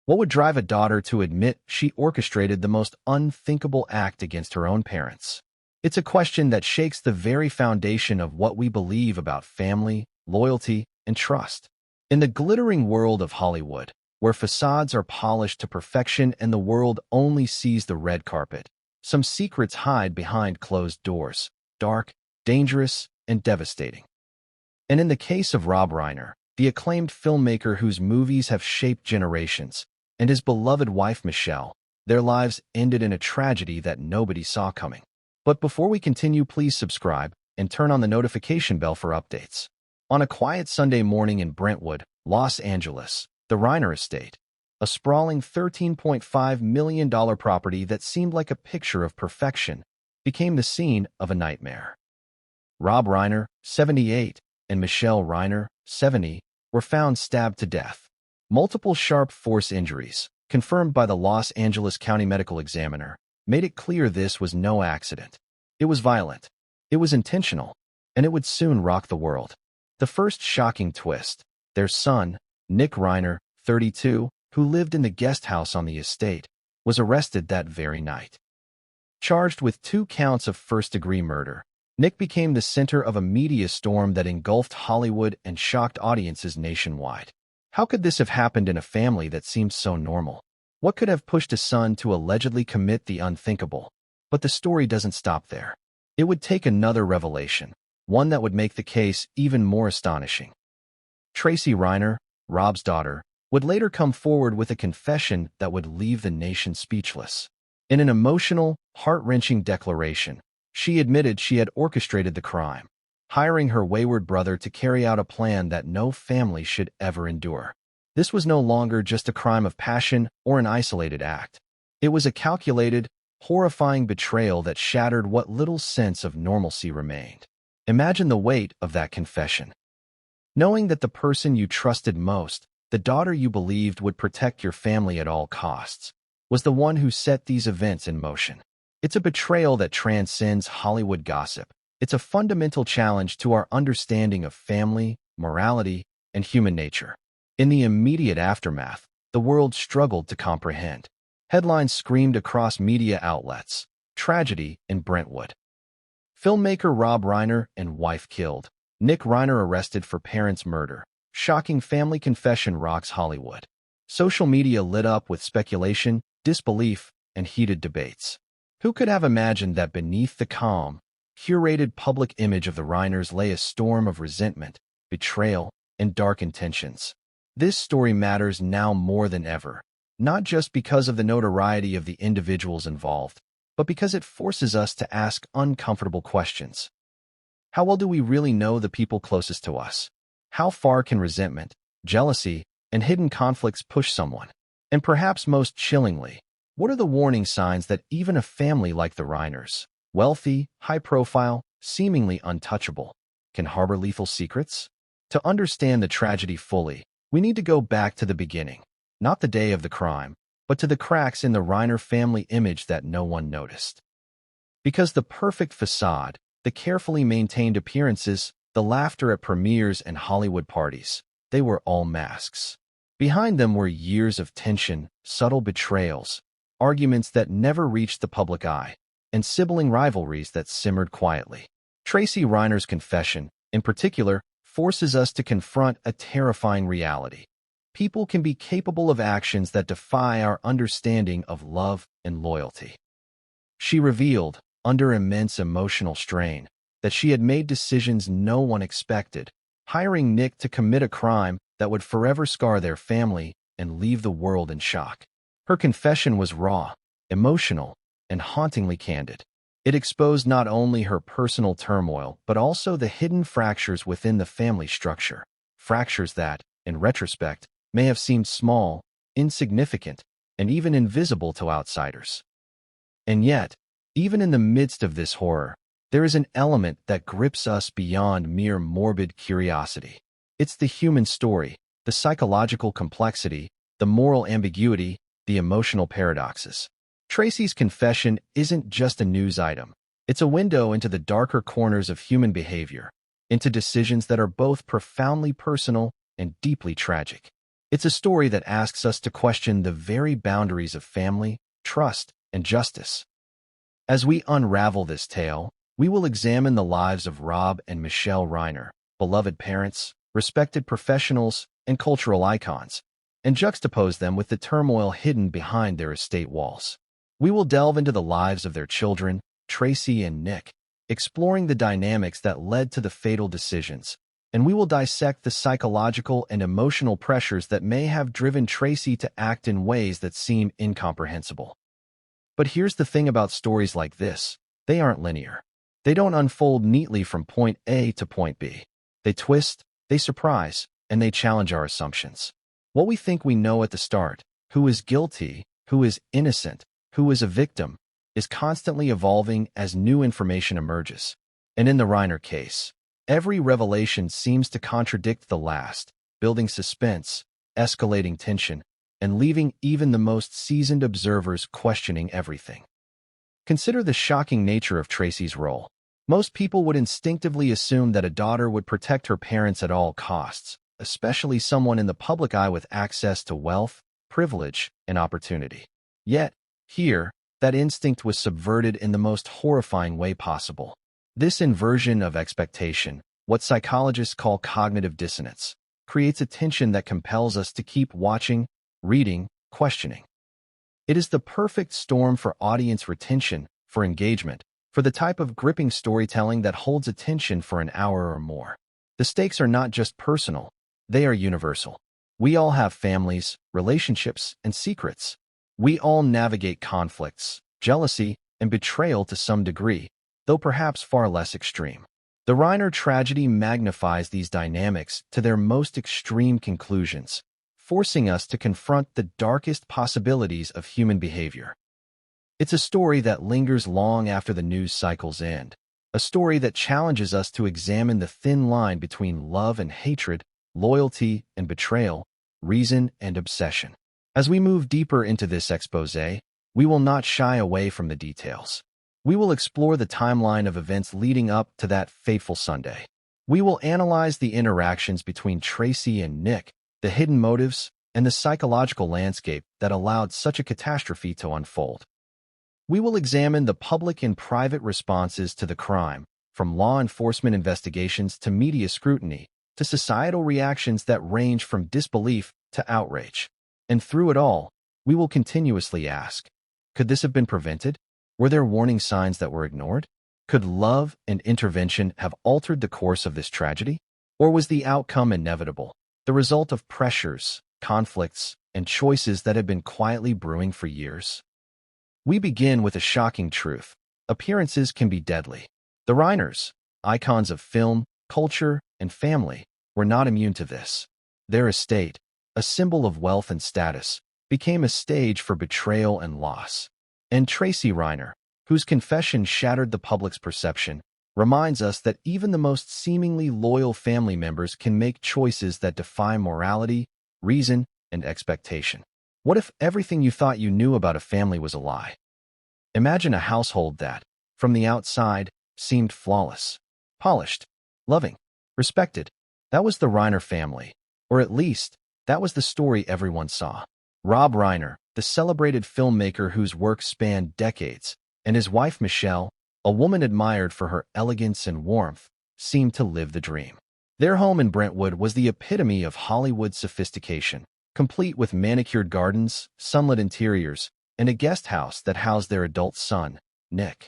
What would drive a daughter to admit she orchestrated the most unthinkable act against her own parents? It's a question that shakes the very foundation of what we believe about family, loyalty, and trust. In the glittering world of Hollywood, where facades are polished to perfection and the world only sees the red carpet, some secrets hide behind closed doors, dark, dangerous, and devastating. And in the case of Rob Reiner, the acclaimed filmmaker whose movies have shaped generations, and his beloved wife Michelle, their lives ended in a tragedy that nobody saw coming. But before we continue, please subscribe and turn on the notification bell for updates. On a quiet Sunday morning in Brentwood, Los Angeles, the Reiner estate, a sprawling $13.5 million property that seemed like a picture of perfection, became the scene of a nightmare. Rob Reiner, 78, and Michelle Reiner, 70, were found stabbed to death. Multiple sharp force injuries, confirmed by the Los Angeles County Medical Examiner, made it clear this was no accident. It was violent, it was intentional, and it would soon rock the world. The first shocking twist: their son, Nick Reiner, 32, who lived in the guest house on the estate, was arrested that very night. Charged with 2 counts of first-degree murder, Nick became the center of a media storm that engulfed Hollywood and shocked audiences nationwide. How could this have happened in a family that seemed so normal? What could have pushed a son to allegedly commit the unthinkable? But the story doesn't stop there. It would take another revelation, one that would make the case even more astonishing. Tracy Reiner, Rob's daughter, would later come forward with a confession that would leave the nation speechless. In an emotional, heart-wrenching declaration, she admitted she had orchestrated the crime, hiring her wayward brother to carry out a plan that no family should ever endure. This was no longer just a crime of passion or an isolated act. It was a calculated, horrifying betrayal that shattered what little sense of normalcy remained. Imagine the weight of that confession. Knowing that the person you trusted most, the daughter you believed would protect your family at all costs, was the one who set these events in motion. It's a betrayal that transcends Hollywood gossip. It's a fundamental challenge to our understanding of family, morality, and human nature. In the immediate aftermath, the world struggled to comprehend. Headlines screamed across media outlets: "Tragedy in Brentwood. Filmmaker Rob Reiner and wife killed. Nick Reiner arrested for parents' murder. Shocking family confession rocks Hollywood." Social media lit up with speculation, disbelief, and heated debates. Who could have imagined that beneath the calm, curated public image of the Reiners lay a storm of resentment, betrayal, and dark intentions? This story matters now more than ever, not just because of the notoriety of the individuals involved, but because it forces us to ask uncomfortable questions. How well do we really know the people closest to us? How far can resentment, jealousy, and hidden conflicts push someone? And perhaps most chillingly, what are the warning signs that even a family like the Reiners, wealthy, high-profile, seemingly untouchable, can harbor lethal secrets? To understand the tragedy fully, we need to go back to the beginning, not the day of the crime, but to the cracks in the Reiner family image that no one noticed. Because the perfect facade, the carefully maintained appearances, the laughter at premieres and Hollywood parties, they were all masks. Behind them were years of tension, subtle betrayals, arguments that never reached the public eye, and sibling rivalries that simmered quietly. Tracy Reiner's confession, in particular, forces us to confront a terrifying reality. People can be capable of actions that defy our understanding of love and loyalty. She revealed, under immense emotional strain, that she had made decisions no one expected, hiring Nick to commit a crime that would forever scar their family and leave the world in shock. Her confession was raw, emotional, and hauntingly candid. It exposed not only her personal turmoil, but also the hidden fractures within the family structure. Fractures that, in retrospect, may have seemed small, insignificant, and even invisible to outsiders. And yet, even in the midst of this horror, there is an element that grips us beyond mere morbid curiosity. It's the human story, the psychological complexity, the moral ambiguity, the emotional paradoxes. Tracy's confession isn't just a news item. It's a window into the darker corners of human behavior, into decisions that are both profoundly personal and deeply tragic. It's a story that asks us to question the very boundaries of family, trust, and justice. As we unravel this tale, we will examine the lives of Rob and Michelle Reiner, beloved parents, respected professionals, and cultural icons, and juxtapose them with the turmoil hidden behind their estate walls. We will delve into the lives of their children, Tracy and Nick, exploring the dynamics that led to the fatal decisions, and we will dissect the psychological and emotional pressures that may have driven Tracy to act in ways that seem incomprehensible. But here's the thing about stories like this: they aren't linear. They don't unfold neatly from point A to point B. They twist, they surprise, and they challenge our assumptions. What we think we know at the start, who is guilty, who is innocent, who is a victim, is constantly evolving as new information emerges. And in the Reiner case, every revelation seems to contradict the last, building suspense, escalating tension, and leaving even the most seasoned observers questioning everything. Consider the shocking nature of Tracy's role. Most people would instinctively assume that a daughter would protect her parents at all costs, especially someone in the public eye with access to wealth, privilege, and opportunity. Yet, here, that instinct was subverted in the most horrifying way possible. This inversion of expectation, what psychologists call cognitive dissonance, creates a tension that compels us to keep watching, reading, questioning. It is the perfect storm for audience retention, for engagement, for the type of gripping storytelling that holds attention for an hour or more. The stakes are not just personal, they are universal. We all have families, relationships, and secrets. We all navigate conflicts, jealousy, and betrayal to some degree, though perhaps far less extreme. The Reiner tragedy magnifies these dynamics to their most extreme conclusions, forcing us to confront the darkest possibilities of human behavior. It's a story that lingers long after the news cycles end, a story that challenges us to examine the thin line between love and hatred, loyalty and betrayal, reason and obsession. As we move deeper into this exposé, we will not shy away from the details. We will explore the timeline of events leading up to that fateful Sunday. We will analyze the interactions between Tracy and Nick, the hidden motives, and the psychological landscape that allowed such a catastrophe to unfold. We will examine the public and private responses to the crime, from law enforcement investigations to media scrutiny, to societal reactions that range from disbelief to outrage. And through it all, we will continuously ask, could this have been prevented? Were there warning signs that were ignored? Could love and intervention have altered the course of this tragedy? Or was the outcome inevitable, the result of pressures, conflicts, and choices that had been quietly brewing for years? We begin with a shocking truth. Appearances can be deadly. The Reiners, icons of film, culture, and family, were not immune to this. Their estate, a symbol of wealth and status, became a stage for betrayal and loss. And Tracy Reiner, whose confession shattered the public's perception, reminds us that even the most seemingly loyal family members can make choices that defy morality, reason, and expectation. What if everything you thought you knew about a family was a lie? Imagine a household that, from the outside, seemed flawless, polished, loving, respected. That was the Reiner family, or at least, that was the story everyone saw. Rob Reiner, the celebrated filmmaker whose work spanned decades, and his wife Michelle, a woman admired for her elegance and warmth, seemed to live the dream. Their home in Brentwood was the epitome of Hollywood sophistication, complete with manicured gardens, sunlit interiors, and a guest house that housed their adult son, Nick.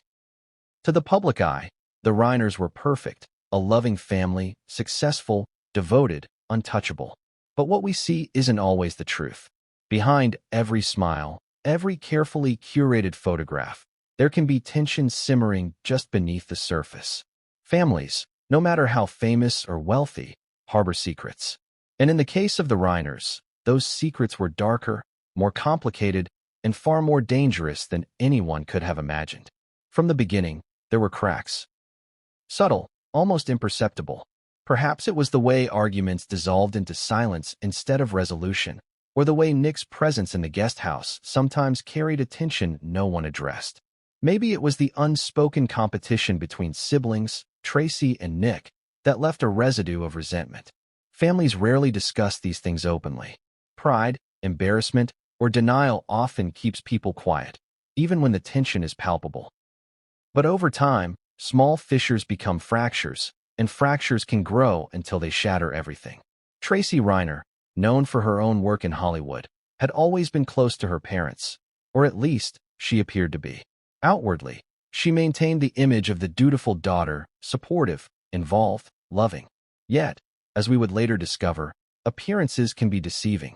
To the public eye, the Reiners were perfect, a loving family, successful, devoted, untouchable. But what we see isn't always the truth. Behind every smile, every carefully curated photograph, there can be tension simmering just beneath the surface. Families, no matter how famous or wealthy, harbor secrets. And in the case of the Reiners, those secrets were darker, more complicated, and far more dangerous than anyone could have imagined. From the beginning, there were cracks. Subtle, almost imperceptible. Perhaps it was the way arguments dissolved into silence instead of resolution, or the way Nick's presence in the guest house sometimes carried a tension no one addressed. Maybe it was the unspoken competition between siblings, Tracy and Nick, that left a residue of resentment. Families rarely discuss these things openly. Pride, embarrassment, or denial often keeps people quiet, even when the tension is palpable. But over time, small fissures become fractures, and fractures can grow until they shatter everything. Tracy Reiner, known for her own work in Hollywood, had always been close to her parents, or at least she appeared to be. Outwardly, she maintained the image of the dutiful daughter, supportive, involved, loving. Yet, as we would later discover, appearances can be deceiving.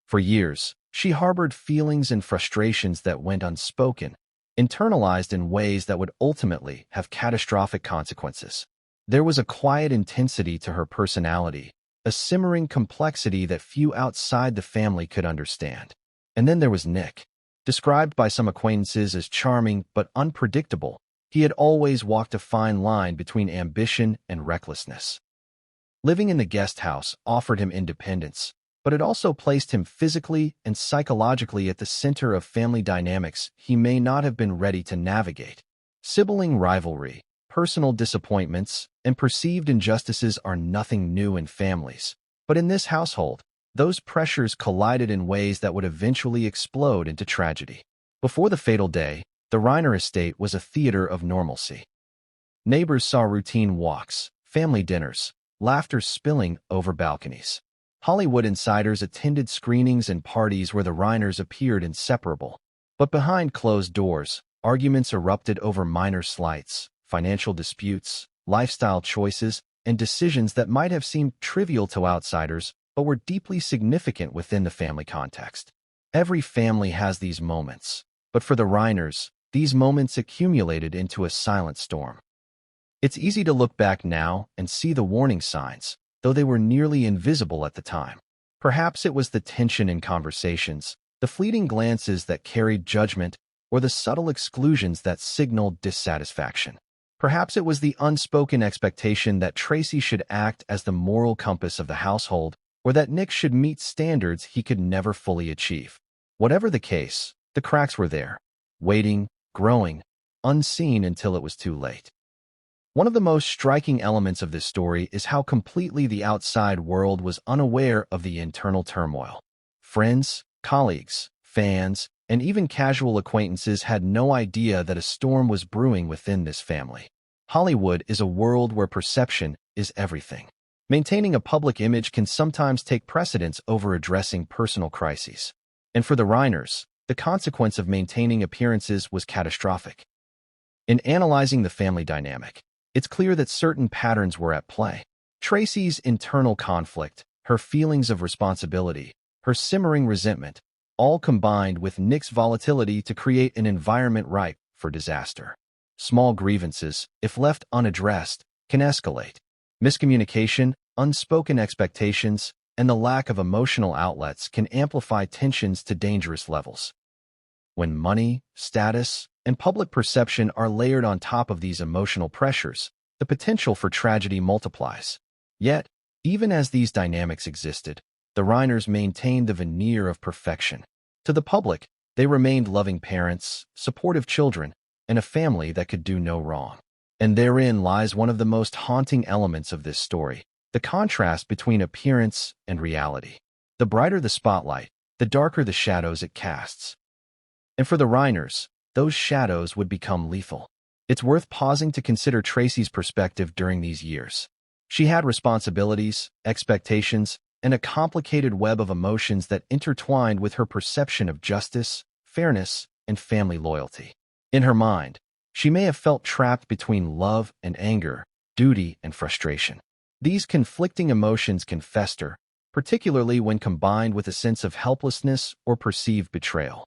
For years, she harbored feelings and frustrations that went unspoken, internalized in ways that would ultimately have catastrophic consequences. There was a quiet intensity to her personality, a simmering complexity that few outside the family could understand. And then there was Nick. Described by some acquaintances as charming but unpredictable, he had always walked a fine line between ambition and recklessness. Living in the guest house offered him independence, but it also placed him physically and psychologically at the center of family dynamics he may not have been ready to navigate. Sibling rivalry, personal disappointments, and perceived injustices are nothing new in families. But in this household, those pressures collided in ways that would eventually explode into tragedy. Before the fatal day, the Reiner estate was a theater of normalcy. Neighbors saw routine walks, family dinners, laughter spilling over balconies. Hollywood insiders attended screenings and parties where the Reiners appeared inseparable. But behind closed doors, arguments erupted over minor slights, financial disputes, lifestyle choices, and decisions that might have seemed trivial to outsiders but were deeply significant within the family context. Every family has these moments, but for the Reiners, these moments accumulated into a silent storm. It's easy to look back now and see the warning signs, though they were nearly invisible at the time. Perhaps it was the tension in conversations, the fleeting glances that carried judgment, or the subtle exclusions that signaled dissatisfaction. Perhaps it was the unspoken expectation that Tracy should act as the moral compass of the household, or that Nick should meet standards he could never fully achieve. Whatever the case, the cracks were there, waiting, growing, unseen until it was too late. One of the most striking elements of this story is how completely the outside world was unaware of the internal turmoil. Friends, colleagues, fans, and even casual acquaintances had no idea that a storm was brewing within this family. Hollywood is a world where perception is everything. Maintaining a public image can sometimes take precedence over addressing personal crises. And for the Reiners, the consequence of maintaining appearances was catastrophic. In analyzing the family dynamic, it's clear that certain patterns were at play. Tracy's internal conflict, her feelings of responsibility, her simmering resentment, all combined with Nick's volatility to create an environment ripe for disaster. Small grievances, if left unaddressed, can escalate. Miscommunication, unspoken expectations, and the lack of emotional outlets can amplify tensions to dangerous levels. When money, status, and public perception are layered on top of these emotional pressures, the potential for tragedy multiplies. Yet, even as these dynamics existed, the Reiners maintained the veneer of perfection. To the public, they remained loving parents, supportive children, and a family that could do no wrong. And therein lies one of the most haunting elements of this story, the contrast between appearance and reality. The brighter the spotlight, the darker the shadows it casts. And for the Reiners, those shadows would become lethal. It's worth pausing to consider Tracy's perspective during these years. She had responsibilities, expectations, and a complicated web of emotions that intertwined with her perception of justice, fairness, and family loyalty. In her mind, she may have felt trapped between love and anger, duty and frustration. These conflicting emotions can fester, particularly when combined with a sense of helplessness or perceived betrayal.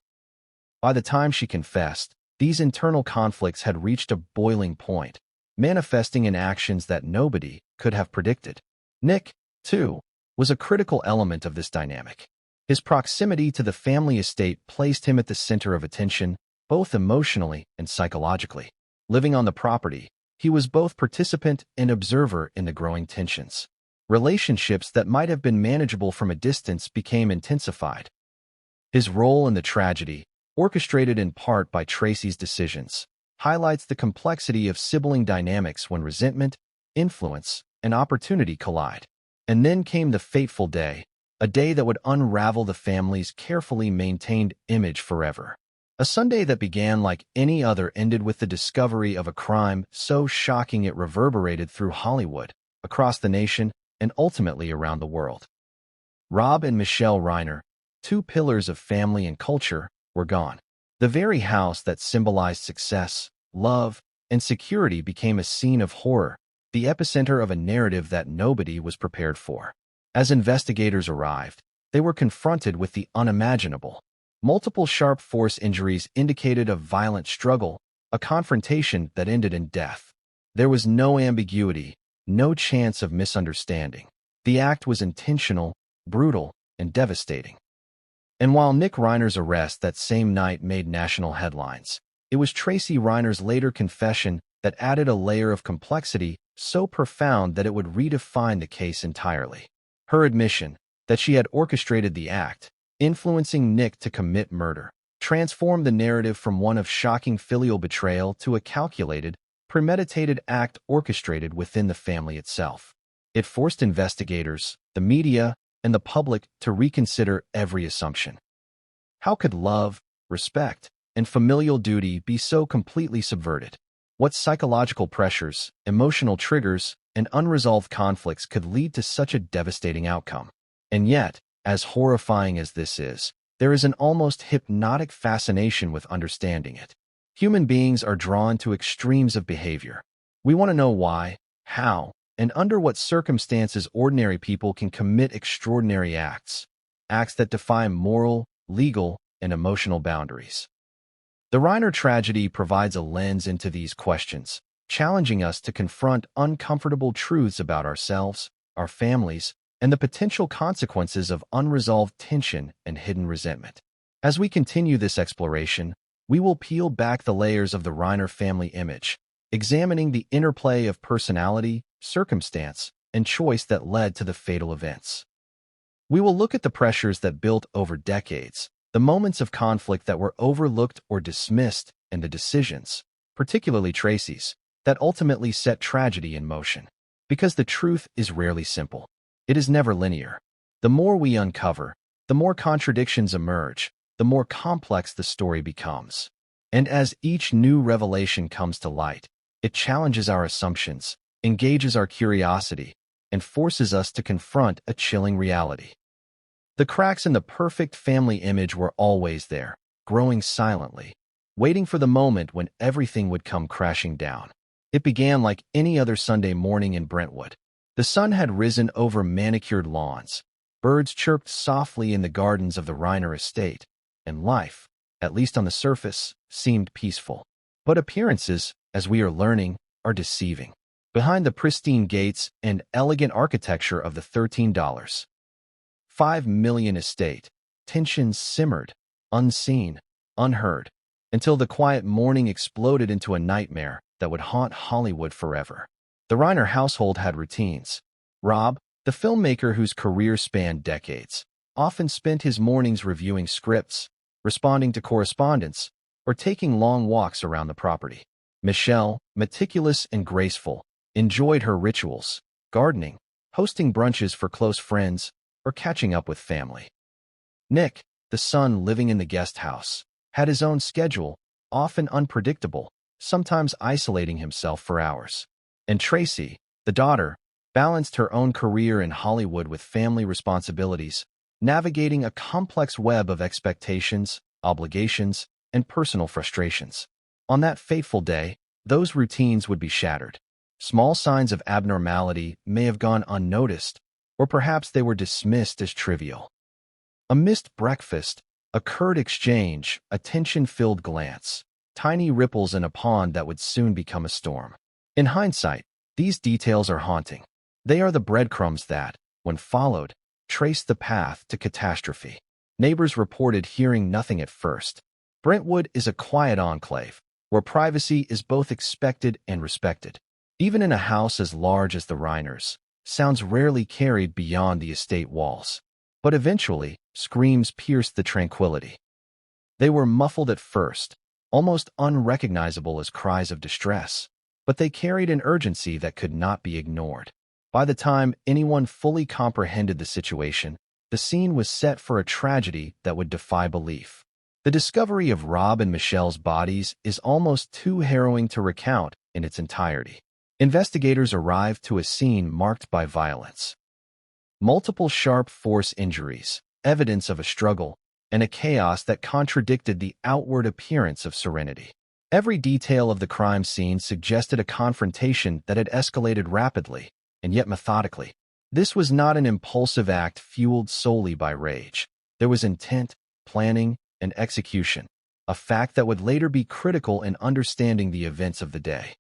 By the time she confessed, these internal conflicts had reached a boiling point, manifesting in actions that nobody could have predicted. Nick, too, was a critical element of this dynamic. His proximity to the family estate placed him at the center of attention, both emotionally and psychologically. Living on the property, he was both participant and observer in the growing tensions. Relationships that might have been manageable from a distance became intensified. His role in the tragedy, orchestrated in part by Tracy's decisions, highlights the complexity of sibling dynamics when resentment, influence, and opportunity collide. And then came the fateful day, a day that would unravel the family's carefully maintained image forever. A Sunday that began like any other ended with the discovery of a crime so shocking it reverberated through Hollywood, across the nation, and ultimately around the world. Rob and Michelle Reiner, two pillars of family and culture, were gone. The very house that symbolized success, love, and security became a scene of horror, the epicenter of a narrative that nobody was prepared for. As investigators arrived, they were confronted with the unimaginable. Multiple sharp force injuries indicated a violent struggle, a confrontation that ended in death. There was no ambiguity, no chance of misunderstanding. The act was intentional, brutal, and devastating. And while Nick Reiner's arrest that same night made national headlines, it was Tracy Reiner's later confession that added a layer of complexity so profound that it would redefine the case entirely. Her admission that she had orchestrated the act, influencing Nick to commit murder, transformed the narrative from one of shocking filial betrayal to a calculated, premeditated act orchestrated within the family itself. It forced investigators, the media, and the public to reconsider every assumption. How could love, respect, and familial duty be so completely subverted? What psychological pressures, emotional triggers, and unresolved conflicts could lead to such a devastating outcome? And yet, as horrifying as this is, there is an almost hypnotic fascination with understanding it. Human beings are drawn to extremes of behavior. We want to know why, how, and under what circumstances ordinary people can commit extraordinary acts that defy moral, legal, and emotional boundaries. The Reiner tragedy provides a lens into these questions, challenging us to confront uncomfortable truths about ourselves, our families, and the potential consequences of unresolved tension and hidden resentment. As we continue this exploration, we will peel back the layers of the Reiner family image, examining the interplay of personality, circumstance, and choice that led to the fatal events. We will look at the pressures that built over decades, the moments of conflict that were overlooked or dismissed, and the decisions, particularly Tracy's, that ultimately set tragedy in motion. Because the truth is rarely simple. It is never linear. The more we uncover, the more contradictions emerge, the more complex the story becomes. And as each new revelation comes to light, it challenges our assumptions, engages our curiosity, and forces us to confront a chilling reality. The cracks in the perfect family image were always there, growing silently, waiting for the moment when everything would come crashing down. It began like any other Sunday morning in Brentwood. The sun had risen over manicured lawns, birds chirped softly in the gardens of the Reiner estate, and life, at least on the surface, seemed peaceful. But appearances, as we are learning, are deceiving. Behind the pristine gates and elegant architecture of the $13.5 million estate, tensions simmered, unseen, unheard, until the quiet morning exploded into a nightmare that would haunt Hollywood forever. The Reiner household had routines. Rob, the filmmaker whose career spanned decades, often spent his mornings reviewing scripts, responding to correspondence, or taking long walks around the property. Michelle, meticulous and graceful, enjoyed her rituals, gardening, hosting brunches for close friends, or catching up with family. Nick, the son living in the guest house, had his own schedule, often unpredictable, sometimes isolating himself for hours. And Tracy, the daughter, balanced her own career in Hollywood with family responsibilities, navigating a complex web of expectations, obligations, and personal frustrations. On that fateful day, those routines would be shattered. Small signs of abnormality may have gone unnoticed, or perhaps they were dismissed as trivial. A missed breakfast, a curt exchange, a tension-filled glance, tiny ripples in a pond that would soon become a storm. In hindsight, these details are haunting. They are the breadcrumbs that, when followed, traced the path to catastrophe. Neighbors reported hearing nothing at first. Brentwood is a quiet enclave, where privacy is both expected and respected. Even in a house as large as the Reiners, sounds rarely carried beyond the estate walls. But eventually, screams pierced the tranquility. They were muffled at first, almost unrecognizable as cries of distress, but they carried an urgency that could not be ignored. By the time anyone fully comprehended the situation, the scene was set for a tragedy that would defy belief. The discovery of Rob and Michelle's bodies is almost too harrowing to recount in its entirety. Investigators arrived to a scene marked by violence. Multiple sharp force injuries, evidence of a struggle, and a chaos that contradicted the outward appearance of serenity. Every detail of the crime scene suggested a confrontation that had escalated rapidly, and yet methodically. This was not an impulsive act fueled solely by rage. There was intent, planning, and execution, a fact that would later be critical in understanding the events of the day.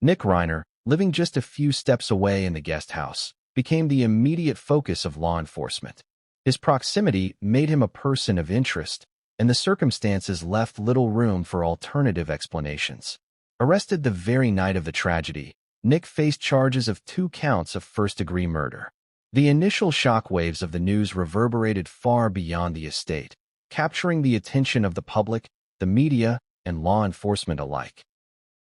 Nick Reiner, living just a few steps away in the guest house, became the immediate focus of law enforcement. His proximity made him a person of interest, and the circumstances left little room for alternative explanations. Arrested the very night of the tragedy, Nick faced charges of 2 counts of first-degree murder. The initial shockwaves of the news reverberated far beyond the estate, capturing the attention of the public, the media, and law enforcement alike.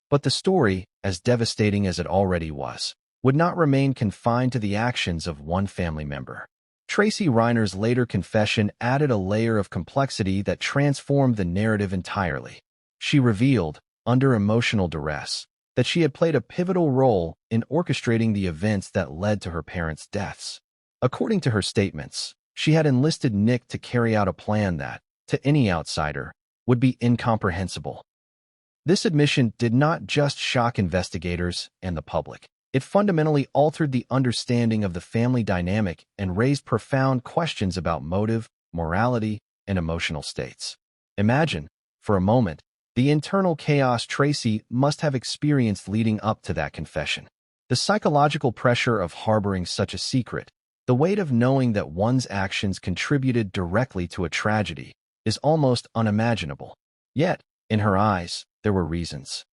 But the story, as devastating as it already was, would not remain confined to the actions of one family member. Tracy Reiner's later confession added a layer of complexity that transformed the narrative entirely. She revealed, under emotional duress, that she had played a pivotal role in orchestrating the events that led to her parents' deaths. According to her statements, she had enlisted Nick to carry out a plan that, to any outsider, would be incomprehensible. This admission did not just shock investigators and the public. It fundamentally altered the understanding of the family dynamic and raised profound questions about motive, morality, and emotional states. Imagine, for a moment, the internal chaos Tracy must have experienced leading up to that confession. The psychological pressure of harboring such a secret, the weight of knowing that one's actions contributed directly to a tragedy, is almost unimaginable. Yet, in her eyes, there were reasons.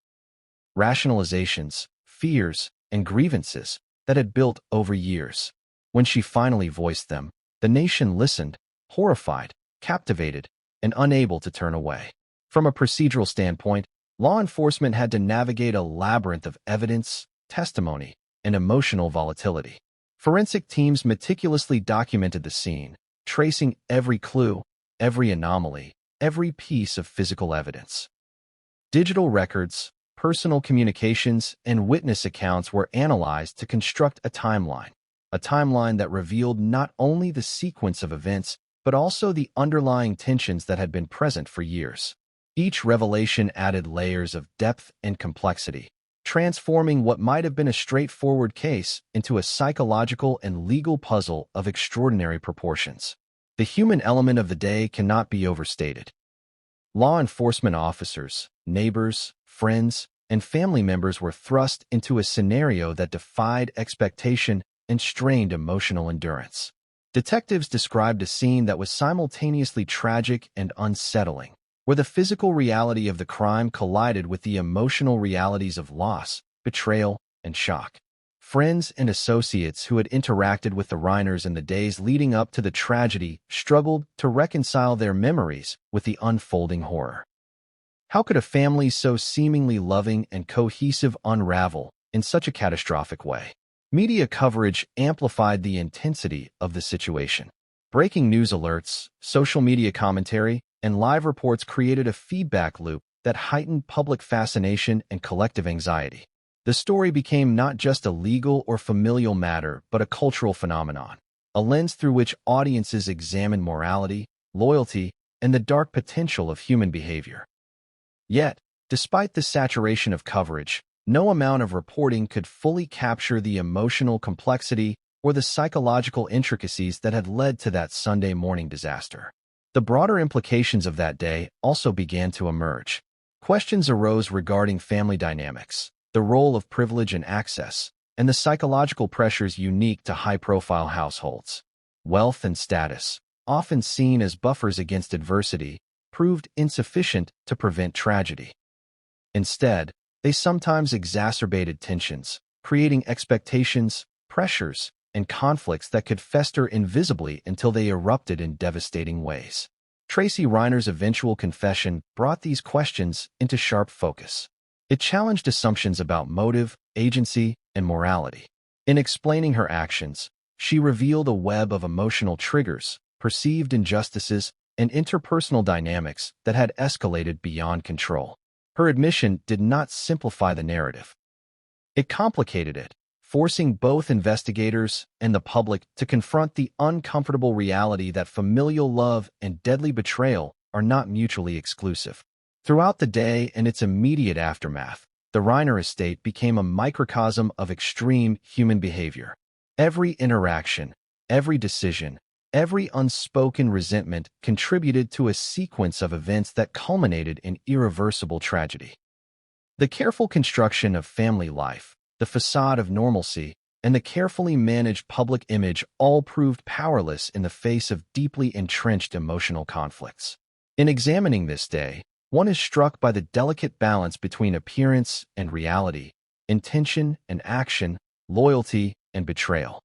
Rationalizations, fears, and grievances that had built over years. When she finally voiced them, the nation listened, horrified, captivated, and unable to turn away. From a procedural standpoint, law enforcement had to navigate a labyrinth of evidence, testimony, and emotional volatility. Forensic teams meticulously documented the scene, tracing every clue, every anomaly, every piece of physical evidence. Digital records, personal communications, and witness accounts were analyzed to construct a timeline that revealed not only the sequence of events, but also the underlying tensions that had been present for years. Each revelation added layers of depth and complexity, transforming what might have been a straightforward case into a psychological and legal puzzle of extraordinary proportions. The human element of the day cannot be overstated. Law enforcement officers, neighbors, friends, and family members were thrust into a scenario that defied expectation and strained emotional endurance. Detectives described a scene that was simultaneously tragic and unsettling, where the physical reality of the crime collided with the emotional realities of loss, betrayal, and shock. Friends and associates who had interacted with the Reiners in the days leading up to the tragedy struggled to reconcile their memories with the unfolding horror. How could a family so seemingly loving and cohesive unravel in such a catastrophic way? Media coverage amplified the intensity of the situation. Breaking news alerts, social media commentary, and live reports created a feedback loop that heightened public fascination and collective anxiety. The story became not just a legal or familial matter, but a cultural phenomenon, a lens through which audiences examined morality, loyalty, and the dark potential of human behavior. Yet, despite the saturation of coverage, no amount of reporting could fully capture the emotional complexity or the psychological intricacies that had led to that Sunday morning disaster. The broader implications of that day also began to emerge. Questions arose regarding family dynamics, the role of privilege and access, and the psychological pressures unique to high-profile households. Wealth and status, often seen as buffers against adversity, proved insufficient to prevent tragedy. Instead, they sometimes exacerbated tensions, creating expectations, pressures, and conflicts that could fester invisibly until they erupted in devastating ways. Tracy Reiner's eventual confession brought these questions into sharp focus. It challenged assumptions about motive, agency, and morality. In explaining her actions, She revealed a web of emotional triggers, perceived injustices, and interpersonal dynamics that had escalated beyond control. Her admission did not simplify the narrative. It complicated it, forcing both investigators and the public to confront the uncomfortable reality that familial love and deadly betrayal are not mutually exclusive. Throughout the day and its immediate aftermath, the Reiner estate became a microcosm of extreme human behavior. Every interaction, every decision, every unspoken resentment contributed to a sequence of events that culminated in irreversible tragedy. The careful construction of family life, the facade of normalcy, and the carefully managed public image all proved powerless in the face of deeply entrenched emotional conflicts. In examining this day, one is struck by the delicate balance between appearance and reality, intention and action, loyalty and betrayal.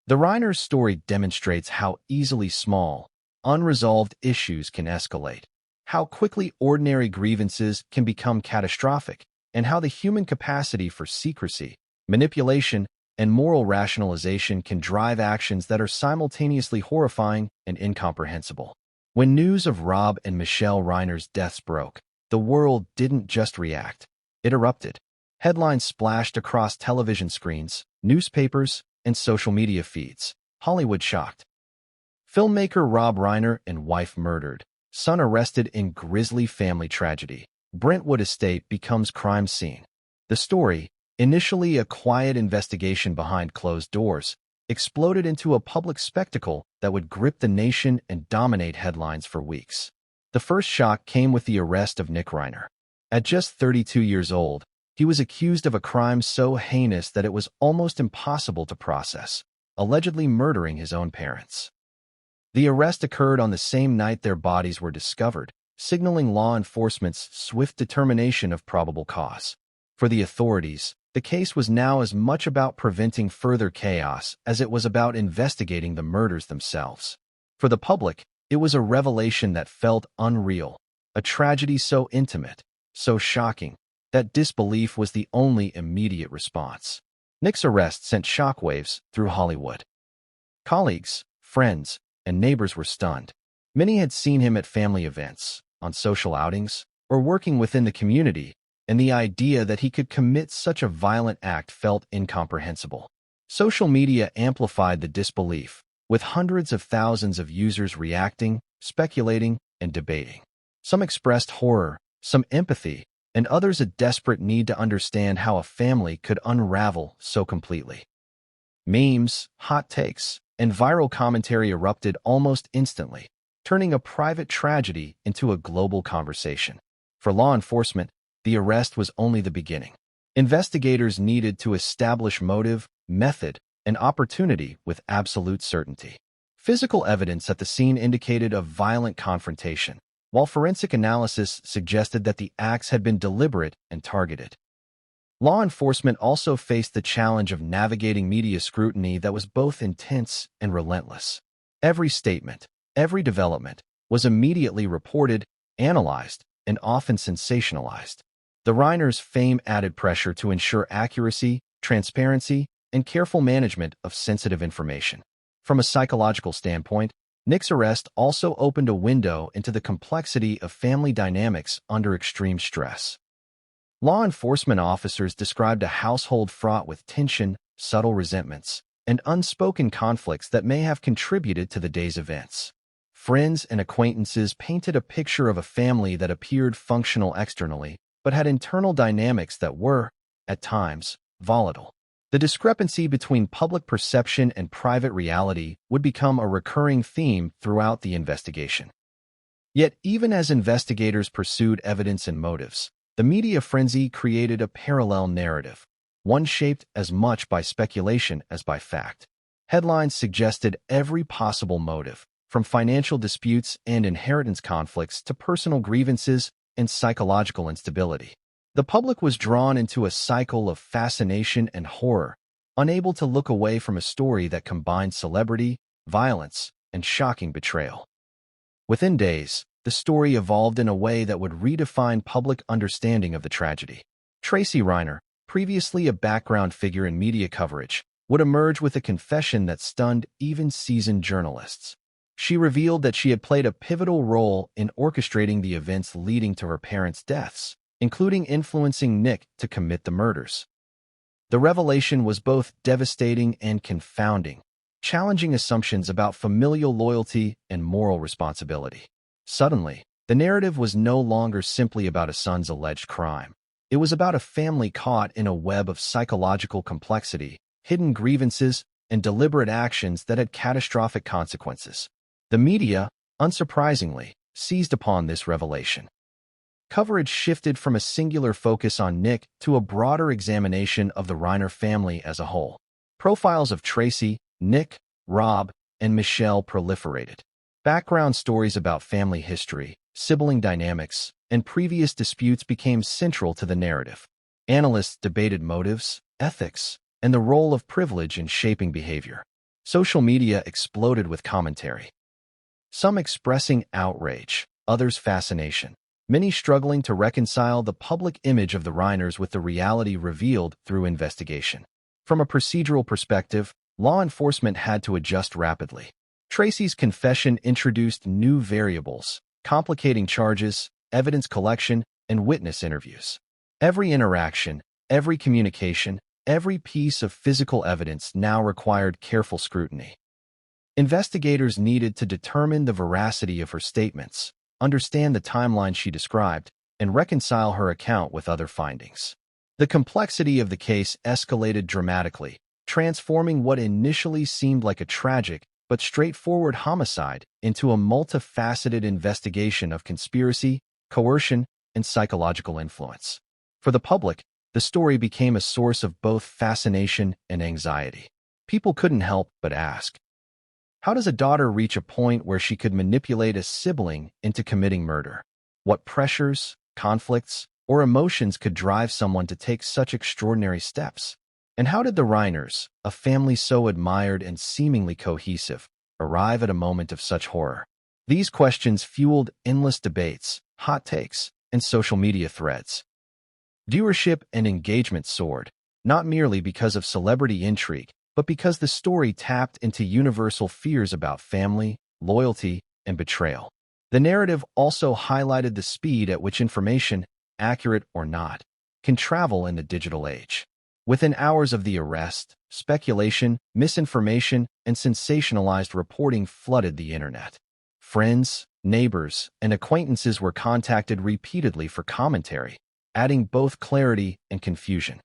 The Reiner's story demonstrates how easily small, unresolved issues can escalate, how quickly ordinary grievances can become catastrophic, and how the human capacity for secrecy, manipulation, and moral rationalization can drive actions that are simultaneously horrifying and incomprehensible. When news of Rob and Michelle Reiner's deaths broke, the world didn't just react. It erupted. Headlines splashed across television screens, newspapers, and social media feeds. Hollywood shocked. Filmmaker Rob Reiner and wife murdered. Son arrested in grisly family tragedy. Brentwood estate becomes crime scene. The story, initially a quiet investigation behind closed doors, exploded into a public spectacle that would grip the nation and dominate headlines for weeks. The first shock came with the arrest of Nick Reiner. At just 32 years old, he was accused of a crime so heinous that it was almost impossible to process, allegedly murdering his own parents. The arrest occurred on the same night their bodies were discovered, signaling law enforcement's swift determination of probable cause. For the authorities, the case was now as much about preventing further chaos as it was about investigating the murders themselves. For the public, it was a revelation that felt unreal, a tragedy so intimate, so shocking, that disbelief was the only immediate response. Nick's arrest sent shockwaves through Hollywood. Colleagues, friends, and neighbors were stunned. Many had seen him at family events, on social outings, or working within the community, and the idea that he could commit such a violent act felt incomprehensible. Social media amplified the disbelief, with hundreds of thousands of users reacting, speculating, and debating. Some expressed horror, some empathy, and others a desperate need to understand how a family could unravel so completely. Memes, hot takes, and viral commentary erupted almost instantly, turning a private tragedy into a global conversation. For law enforcement, the arrest was only the beginning. Investigators needed to establish motive, method, and opportunity with absolute certainty. Physical evidence at the scene indicated a violent confrontation, while forensic analysis suggested that the acts had been deliberate and targeted. Law enforcement also faced the challenge of navigating media scrutiny that was both intense and relentless. Every statement, every development, was immediately reported, analyzed, and often sensationalized. The Reiner's fame added pressure to ensure accuracy, transparency, and careful management of sensitive information. From a psychological standpoint, Nick's arrest also opened a window into the complexity of family dynamics under extreme stress. Law enforcement officers described a household fraught with tension, subtle resentments, and unspoken conflicts that may have contributed to the day's events. Friends and acquaintances painted a picture of a family that appeared functional externally, but had internal dynamics that were, at times, volatile. The discrepancy between public perception and private reality would become a recurring theme throughout the investigation. Yet, even as investigators pursued evidence and motives, the media frenzy created a parallel narrative, one shaped as much by speculation as by fact. Headlines suggested every possible motive, from financial disputes and inheritance conflicts to personal grievances and psychological instability. The public was drawn into a cycle of fascination and horror, unable to look away from a story that combined celebrity, violence, and shocking betrayal. Within days, the story evolved in a way that would redefine public understanding of the tragedy. Tracy Reiner, previously a background figure in media coverage, would emerge with a confession that stunned even seasoned journalists. She revealed that she had played a pivotal role in orchestrating the events leading to her parents' deaths, including influencing Nick to commit the murders. The revelation was both devastating and confounding, challenging assumptions about familial loyalty and moral responsibility. Suddenly, the narrative was no longer simply about a son's alleged crime. It was about a family caught in a web of psychological complexity, hidden grievances, and deliberate actions that had catastrophic consequences. The media, unsurprisingly, seized upon this revelation. Coverage shifted from a singular focus on Nick to a broader examination of the Reiner family as a whole. Profiles of Tracy, Nick, Rob, and Michelle proliferated. Background stories about family history, sibling dynamics, and previous disputes became central to the narrative. Analysts debated motives, ethics, and the role of privilege in shaping behavior. Social media exploded with commentary, some expressing outrage, others fascination, many struggling to reconcile the public image of the Reiners with the reality revealed through investigation. From a procedural perspective, law enforcement had to adjust rapidly. Tracy's confession introduced new variables, complicating charges, evidence collection, and witness interviews. Every interaction, every communication, every piece of physical evidence now required careful scrutiny. Investigators needed to determine the veracity of her statements, understand the timeline she described, and reconcile her account with other findings. The complexity of the case escalated dramatically, transforming what initially seemed like a tragic but straightforward homicide into a multifaceted investigation of conspiracy, coercion, and psychological influence. For the public, the story became a source of both fascination and anxiety. People couldn't help but ask, how does a daughter reach a point where she could manipulate a sibling into committing murder? What pressures, conflicts, or emotions could drive someone to take such extraordinary steps? And how did the Reiners, a family so admired and seemingly cohesive, arrive at a moment of such horror? These questions fueled endless debates, hot takes, and social media threads. Viewership and engagement soared, not merely because of celebrity intrigue, but because the story tapped into universal fears about family, loyalty, and betrayal. The narrative also highlighted the speed at which information, accurate or not, can travel in the digital age. Within hours of the arrest, speculation, misinformation, and sensationalized reporting flooded the internet. Friends, neighbors, and acquaintances were contacted repeatedly for commentary, adding both clarity and confusion.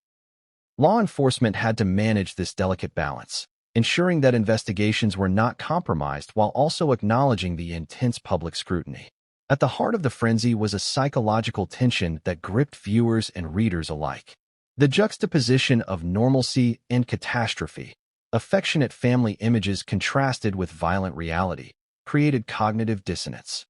Law enforcement had to manage this delicate balance, ensuring that investigations were not compromised while also acknowledging the intense public scrutiny. At the heart of the frenzy was a psychological tension that gripped viewers and readers alike. The juxtaposition of normalcy and catastrophe, affectionate family images contrasted with violent reality, created cognitive dissonance.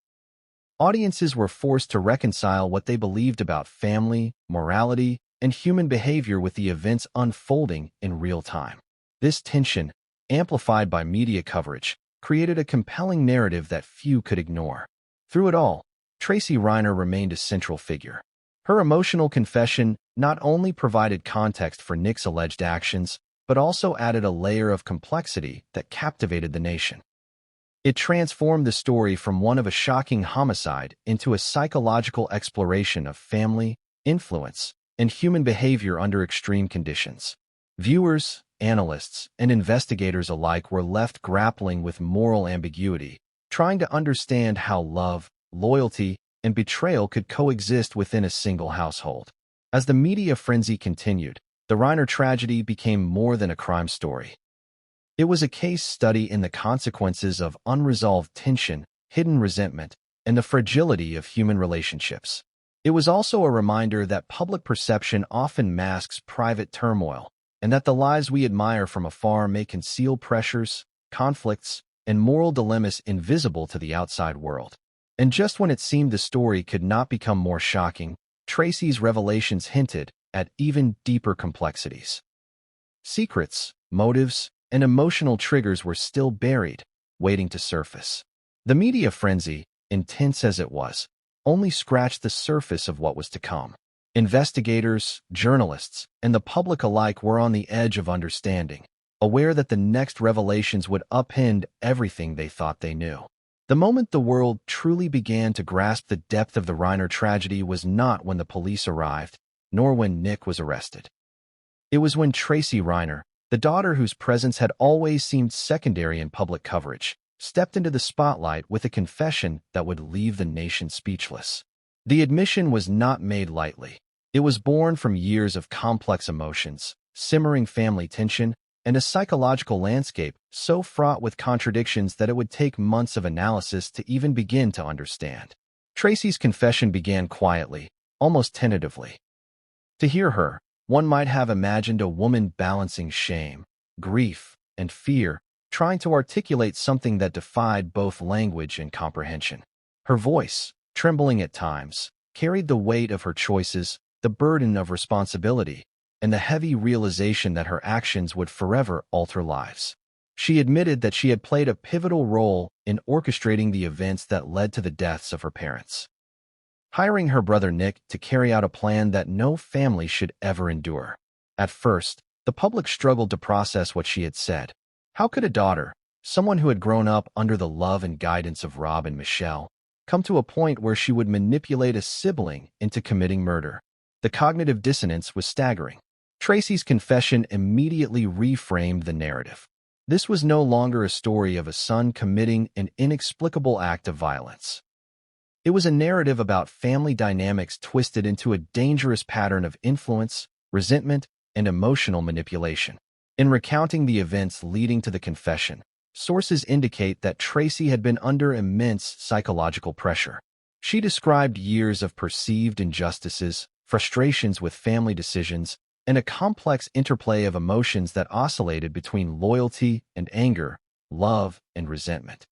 Audiences were forced to reconcile what they believed about family, morality, and human behavior with the events unfolding in real time. This tension, amplified by media coverage, created a compelling narrative that few could ignore. Through it all, Tracy Reiner remained a central figure. Her emotional confession not only provided context for Nick's alleged actions, but also added a layer of complexity that captivated the nation. It transformed the story from one of a shocking homicide into a psychological exploration of family, influence, and human behavior under extreme conditions. Viewers, analysts, and investigators alike were left grappling with moral ambiguity, trying to understand how love, loyalty, and betrayal could coexist within a single household. As the media frenzy continued, the Reiner tragedy became more than a crime story. It was a case study in the consequences of unresolved tension, hidden resentment, and the fragility of human relationships. It was also a reminder that public perception often masks private turmoil, and that the lives we admire from afar may conceal pressures, conflicts, and moral dilemmas invisible to the outside world. And just when it seemed the story could not become more shocking, Tracy's revelations hinted at even deeper complexities. Secrets, motives, and emotional triggers were still buried, waiting to surface. The media frenzy, intense as it was, only scratched the surface of what was to come. Investigators, journalists, and the public alike were on the edge of understanding, aware that the next revelations would upend everything they thought they knew. The moment the world truly began to grasp the depth of the Reiner tragedy was not when the police arrived, nor when Nick was arrested. It was when Tracy Reiner, the daughter whose presence had always seemed secondary in public coverage, stepped into the spotlight with a confession that would leave the nation speechless. The admission was not made lightly. It was born from years of complex emotions, simmering family tension, and a psychological landscape so fraught with contradictions that it would take months of analysis to even begin to understand. Tracy's confession began quietly, almost tentatively. To hear her, one might have imagined a woman balancing shame, grief, and fear, trying to articulate something that defied both language and comprehension. Her voice, trembling at times, carried the weight of her choices, the burden of responsibility, and the heavy realization that her actions would forever alter lives. She admitted that she had played a pivotal role in orchestrating the events that led to the deaths of her parents, hiring her brother Nick to carry out a plan that no family should ever endure. At first, the public struggled to process what she had said. How could a daughter, someone who had grown up under the love and guidance of Rob and Michelle, come to a point where she would manipulate a sibling into committing murder? The cognitive dissonance was staggering. Tracy's confession immediately reframed the narrative. This was no longer a story of a son committing an inexplicable act of violence. It was a narrative about family dynamics twisted into a dangerous pattern of influence, resentment, and emotional manipulation. In recounting the events leading to the confession, sources indicate that Tracy had been under immense psychological pressure. She described years of perceived injustices, frustrations with family decisions, and a complex interplay of emotions that oscillated between loyalty and anger, love and resentment.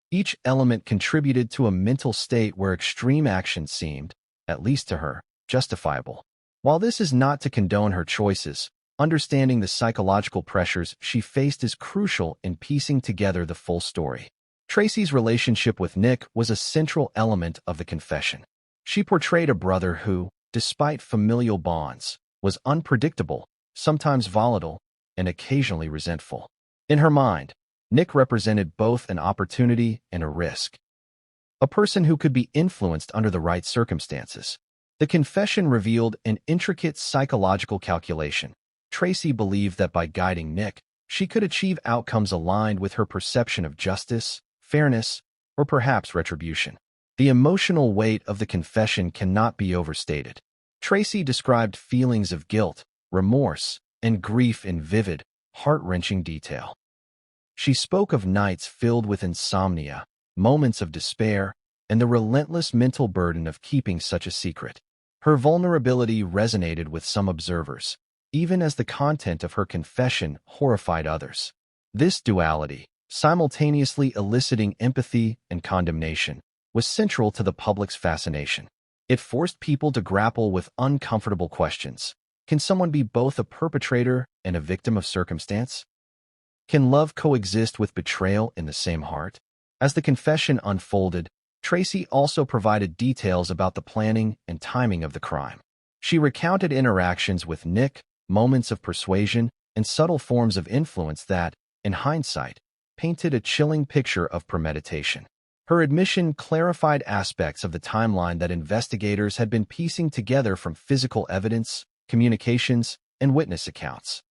Each element contributed to a mental state where extreme action seemed, at least to her, justifiable. While this is not to condone her choices, understanding the psychological pressures she faced is crucial in piecing together the full story. Tracy's relationship with Nick was a central element of the confession. She portrayed a brother who, despite familial bonds, was unpredictable, sometimes volatile, and occasionally resentful. In her mind, Nick represented both an opportunity and a risk. A person who could be influenced under the right circumstances. The confession revealed an intricate psychological calculation. Tracy believed that by guiding Nick, she could achieve outcomes aligned with her perception of justice, fairness, or perhaps retribution. The emotional weight of the confession cannot be overstated. Tracy described feelings of guilt, remorse, and grief in vivid, heart-wrenching detail. She spoke of nights filled with insomnia, moments of despair, and the relentless mental burden of keeping such a secret. Her vulnerability resonated with some observers, even as the content of her confession horrified others. This duality, simultaneously eliciting empathy and condemnation, was central to the public's fascination. It forced people to grapple with uncomfortable questions. Can someone be both a perpetrator and a victim of circumstance? Can love coexist with betrayal in the same heart? As the confession unfolded, Tracy also provided details about the planning and timing of the crime. She recounted interactions with Nick, moments of persuasion, and subtle forms of influence that, in hindsight, painted a chilling picture of premeditation. Her admission clarified aspects of the timeline that investigators had been piecing together from physical evidence, communications, and witness accounts.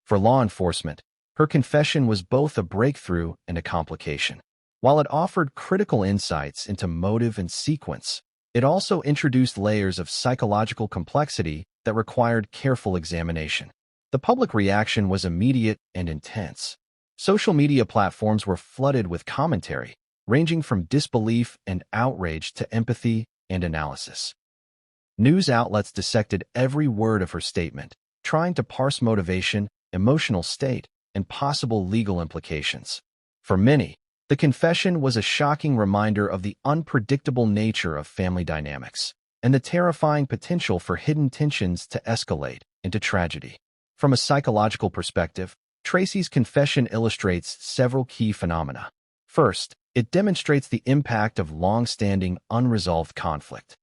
For law enforcement, her confession was both a breakthrough and a complication. While it offered critical insights into motive and sequence, it also introduced layers of psychological complexity that required careful examination. The public reaction was immediate and intense. Social media platforms were flooded with commentary, ranging from disbelief and outrage to empathy and analysis. News outlets dissected every word of her statement, trying to parse motivation, emotional state, and possible legal implications. For many, the confession was a shocking reminder of the unpredictable nature of family dynamics and the terrifying potential for hidden tensions to escalate into tragedy. From a psychological perspective, Tracy's confession illustrates several key phenomena. First, it demonstrates the impact of long-standing unresolved conflict.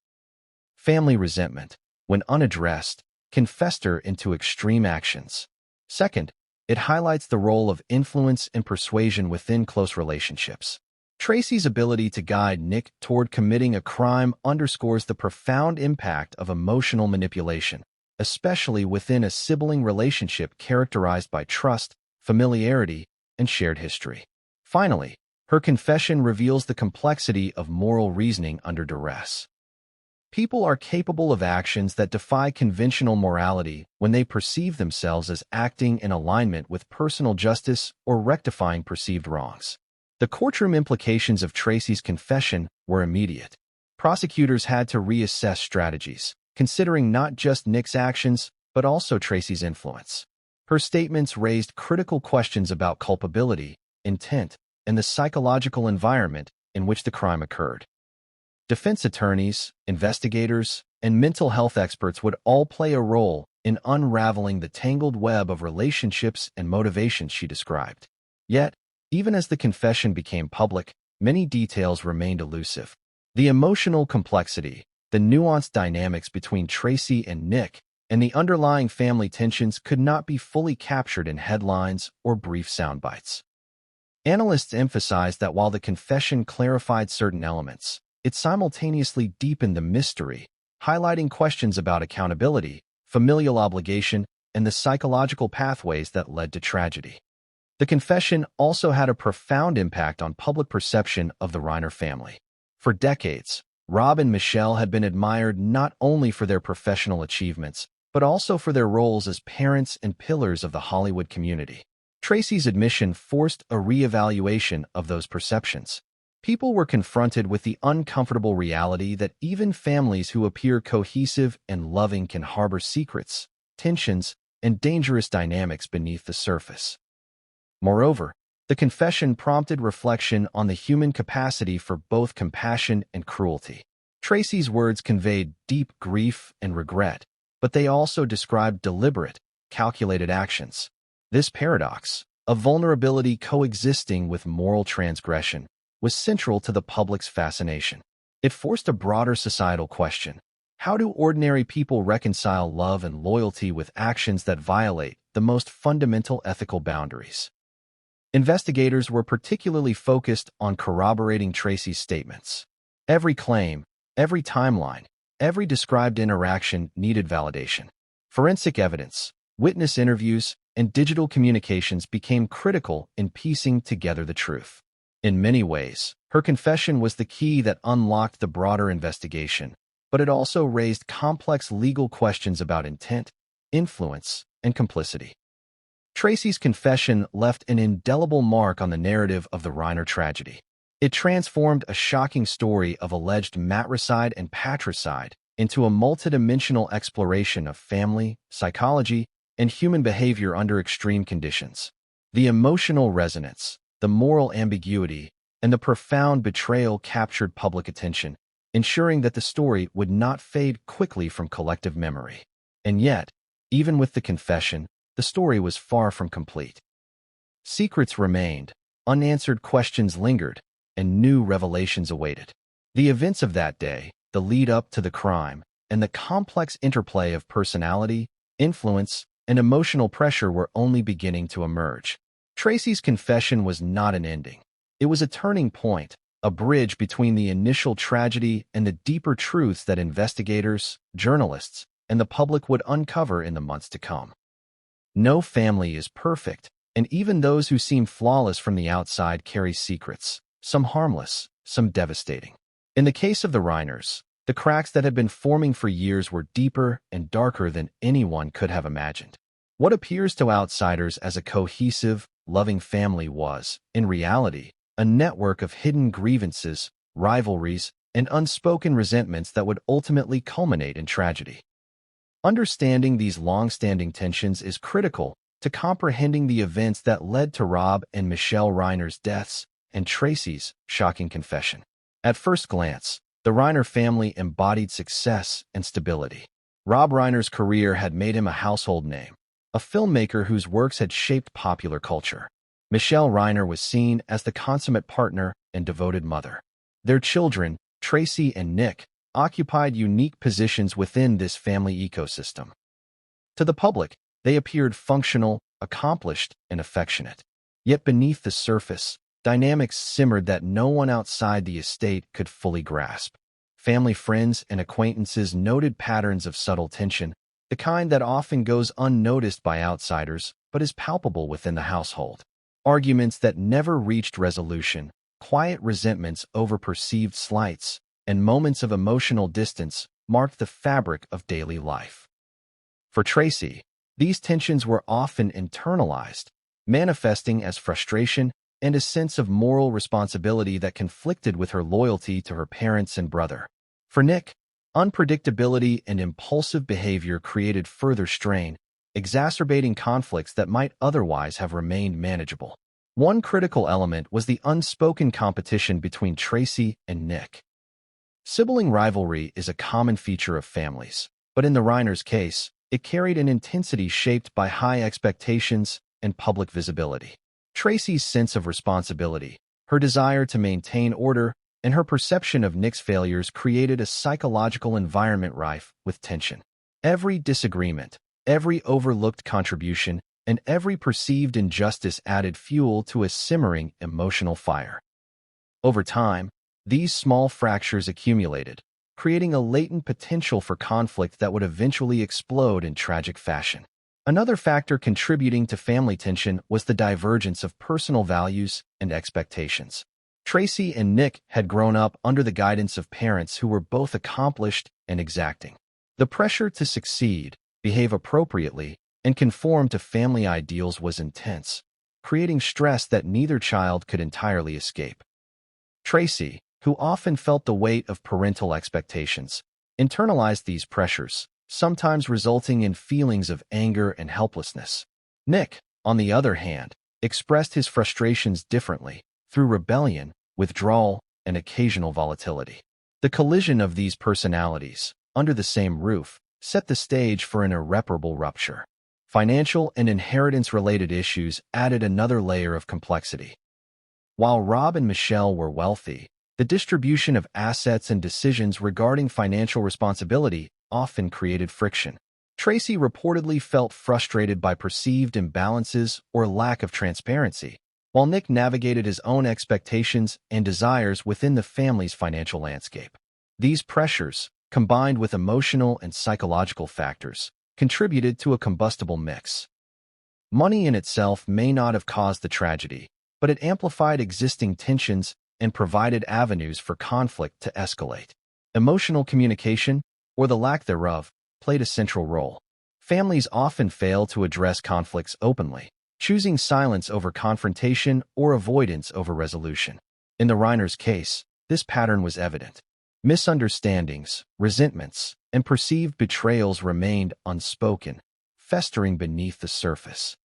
Family resentment, when unaddressed, can fester into extreme actions. Second, It highlights the role of influence and persuasion within close relationships. Tracy's ability to guide Nick toward committing a crime underscores the profound impact of emotional manipulation, especially within a sibling relationship characterized by trust, familiarity, and shared history. Finally, her confession reveals the complexity of moral reasoning under duress. People are capable of actions that defy conventional morality when they perceive themselves as acting in alignment with personal justice or rectifying perceived wrongs. The courtroom implications of Tracy's confession were immediate. Prosecutors had to reassess strategies, considering not just Nick's actions, but also Tracy's influence. Her statements raised critical questions about culpability, intent, and the psychological environment in which the crime occurred. Defense attorneys, investigators, and mental health experts would all play a role in unraveling the tangled web of relationships and motivations she described. Yet, even as the confession became public, many details remained elusive. The emotional complexity, the nuanced dynamics between Tracy and Nick, and the underlying family tensions could not be fully captured in headlines or brief soundbites. Analysts emphasized that while the confession clarified certain elements, it simultaneously deepened the mystery, highlighting questions about accountability, familial obligation, and the psychological pathways that led to tragedy. The confession also had a profound impact on public perception of the Reiner family. For decades, Rob and Michelle had been admired not only for their professional achievements, but also for their roles as parents and pillars of the Hollywood community. Tracy's admission forced a re-evaluation of those perceptions. People were confronted with the uncomfortable reality that even families who appear cohesive and loving can harbor secrets, tensions, and dangerous dynamics beneath the surface. Moreover, the confession prompted reflection on the human capacity for both compassion and cruelty. Tracy's words conveyed deep grief and regret, but they also described deliberate, calculated actions. This paradox, of vulnerability coexisting with moral transgression, was central to the public's fascination. It forced a broader societal question. How do ordinary people reconcile love and loyalty with actions that violate the most fundamental ethical boundaries? Investigators were particularly focused on corroborating Tracy's statements. Every claim, every timeline, every described interaction needed validation. Forensic evidence, witness interviews, and digital communications became critical in piecing together the truth. In many ways, her confession was the key that unlocked the broader investigation, but it also raised complex legal questions about intent, influence, and complicity. Tracy's confession left an indelible mark on the narrative of the Reiner tragedy. It transformed a shocking story of alleged matricide and patricide into a multidimensional exploration of family, psychology, and human behavior under extreme conditions. The emotional resonance, the moral ambiguity, and the profound betrayal captured public attention, ensuring that the story would not fade quickly from collective memory. And yet, even with the confession, the story was far from complete. Secrets remained, unanswered questions lingered, and new revelations awaited. The events of that day, the lead-up to the crime, and the complex interplay of personality, influence, and emotional pressure were only beginning to emerge. Tracy's confession was not an ending. It was a turning point, a bridge between the initial tragedy and the deeper truths that investigators, journalists, and the public would uncover in the months to come. No family is perfect, and even those who seem flawless from the outside carry secrets, some harmless, some devastating. In the case of the Reiners, the cracks that had been forming for years were deeper and darker than anyone could have imagined. What appears to outsiders as a cohesive, loving family was, in reality, a network of hidden grievances, rivalries, and unspoken resentments that would ultimately culminate in tragedy. Understanding these long-standing tensions is critical to comprehending the events that led to Rob and Michelle Reiner's deaths and Tracy's shocking confession. At first glance, the Reiner family embodied success and stability. Rob Reiner's career had made him a household name, a filmmaker whose works had shaped popular culture. Michelle Reiner was seen as the consummate partner and devoted mother. Their children, Tracy and Nick, occupied unique positions within this family ecosystem. To the public, they appeared functional, accomplished, and affectionate. Yet beneath the surface, dynamics simmered that no one outside the estate could fully grasp. Family, friends, and acquaintances noted patterns of subtle tension, the kind that often goes unnoticed by outsiders but is palpable within the household. Arguments that never reached resolution, quiet resentments over perceived slights, and moments of emotional distance marked the fabric of daily life. For Tracy, these tensions were often internalized, manifesting as frustration and a sense of moral responsibility that conflicted with her loyalty to her parents and brother. For Nick, unpredictability and impulsive behavior created further strain, exacerbating conflicts that might otherwise have remained manageable. One critical element was the unspoken competition between Tracy and Nick. Sibling rivalry is a common feature of families, but in the Reiners' case, it carried an intensity shaped by high expectations and public visibility. Tracy's sense of responsibility, her desire to maintain order, and her perception of Nick's failures created a psychological environment rife with tension. Every disagreement, every overlooked contribution, and every perceived injustice added fuel to a simmering emotional fire. Over time, these small fractures accumulated, creating a latent potential for conflict that would eventually explode in tragic fashion. Another factor contributing to family tension was the divergence of personal values and expectations. Tracy and Nick had grown up under the guidance of parents who were both accomplished and exacting. The pressure to succeed, behave appropriately, and conform to family ideals was intense, creating stress that neither child could entirely escape. Tracy, who often felt the weight of parental expectations, internalized these pressures, sometimes resulting in feelings of anger and helplessness. Nick, on the other hand, expressed his frustrations differently, through rebellion, withdrawal, and occasional volatility. The collision of these personalities, under the same roof, set the stage for an irreparable rupture. Financial and inheritance-related issues added another layer of complexity. While Rob and Michelle were wealthy, the distribution of assets and decisions regarding financial responsibility often created friction. Tracy reportedly felt frustrated by perceived imbalances or lack of transparency, while Nick navigated his own expectations and desires within the family's financial landscape. These pressures, combined with emotional and psychological factors, contributed to a combustible mix. Money in itself may not have caused the tragedy, but it amplified existing tensions and provided avenues for conflict to escalate. Emotional communication, or the lack thereof, played a central role. Families often fail to address conflicts openly, choosing silence over confrontation or avoidance over resolution. In the Reiners' case, this pattern was evident. Misunderstandings, resentments, and perceived betrayals remained unspoken, festering beneath the surface.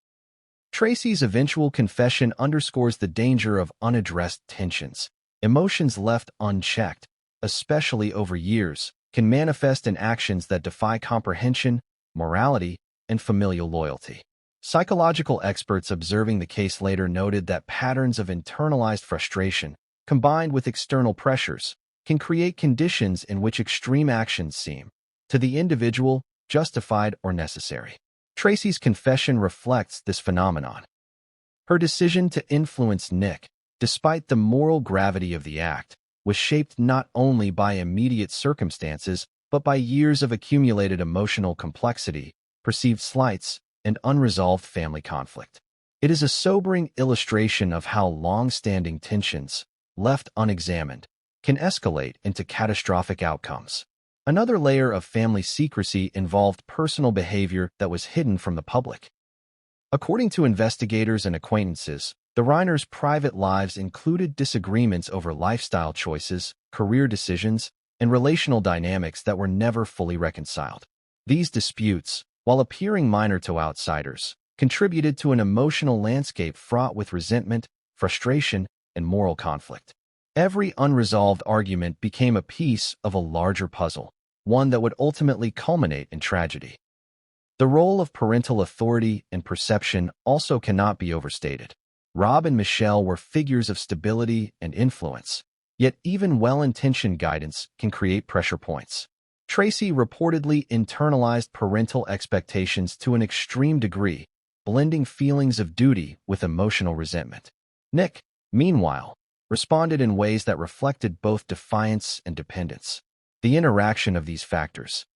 Tracy's eventual confession underscores the danger of unaddressed tensions. Emotions left unchecked, especially over years, can manifest in actions that defy comprehension, morality, and familial loyalty. Psychological experts observing the case later noted that patterns of internalized frustration, combined with external pressures, can create conditions in which extreme actions seem, to the individual, justified or necessary. Tracy's confession reflects this phenomenon. Her decision to influence Nick, despite the moral gravity of the act, was shaped not only by immediate circumstances, but by years of accumulated emotional complexity, perceived slights, and unresolved family conflict. It is a sobering illustration of how long-standing tensions, left unexamined, can escalate into catastrophic outcomes. Another layer of family secrecy involved personal behavior that was hidden from the public. According to investigators and acquaintances, the Reiners' private lives included disagreements over lifestyle choices, career decisions, and relational dynamics that were never fully reconciled. These disputes, while appearing minor to outsiders, contributed to an emotional landscape fraught with resentment, frustration, and moral conflict. Every unresolved argument became a piece of a larger puzzle, one that would ultimately culminate in tragedy. The role of parental authority and perception also cannot be overstated. Rob and Michelle were figures of stability and influence, yet even well-intentioned guidance can create pressure points. Tracy reportedly internalized parental expectations to an extreme degree, blending feelings of duty with emotional resentment. Nick, meanwhile, responded in ways that reflected both defiance and dependence. The interaction of these factors,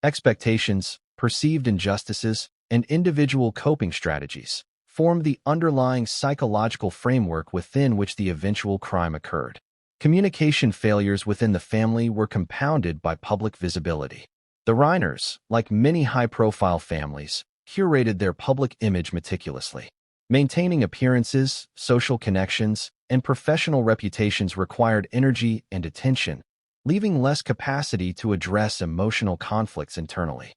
expectations, perceived injustices, and individual coping strategies, formed the underlying psychological framework within which the eventual crime occurred. Communication failures within the family were compounded by public visibility. The Reiners, like many high-profile families, curated their public image meticulously. Maintaining appearances, social connections, and professional reputations required energy and attention, leaving less capacity to address emotional conflicts internally.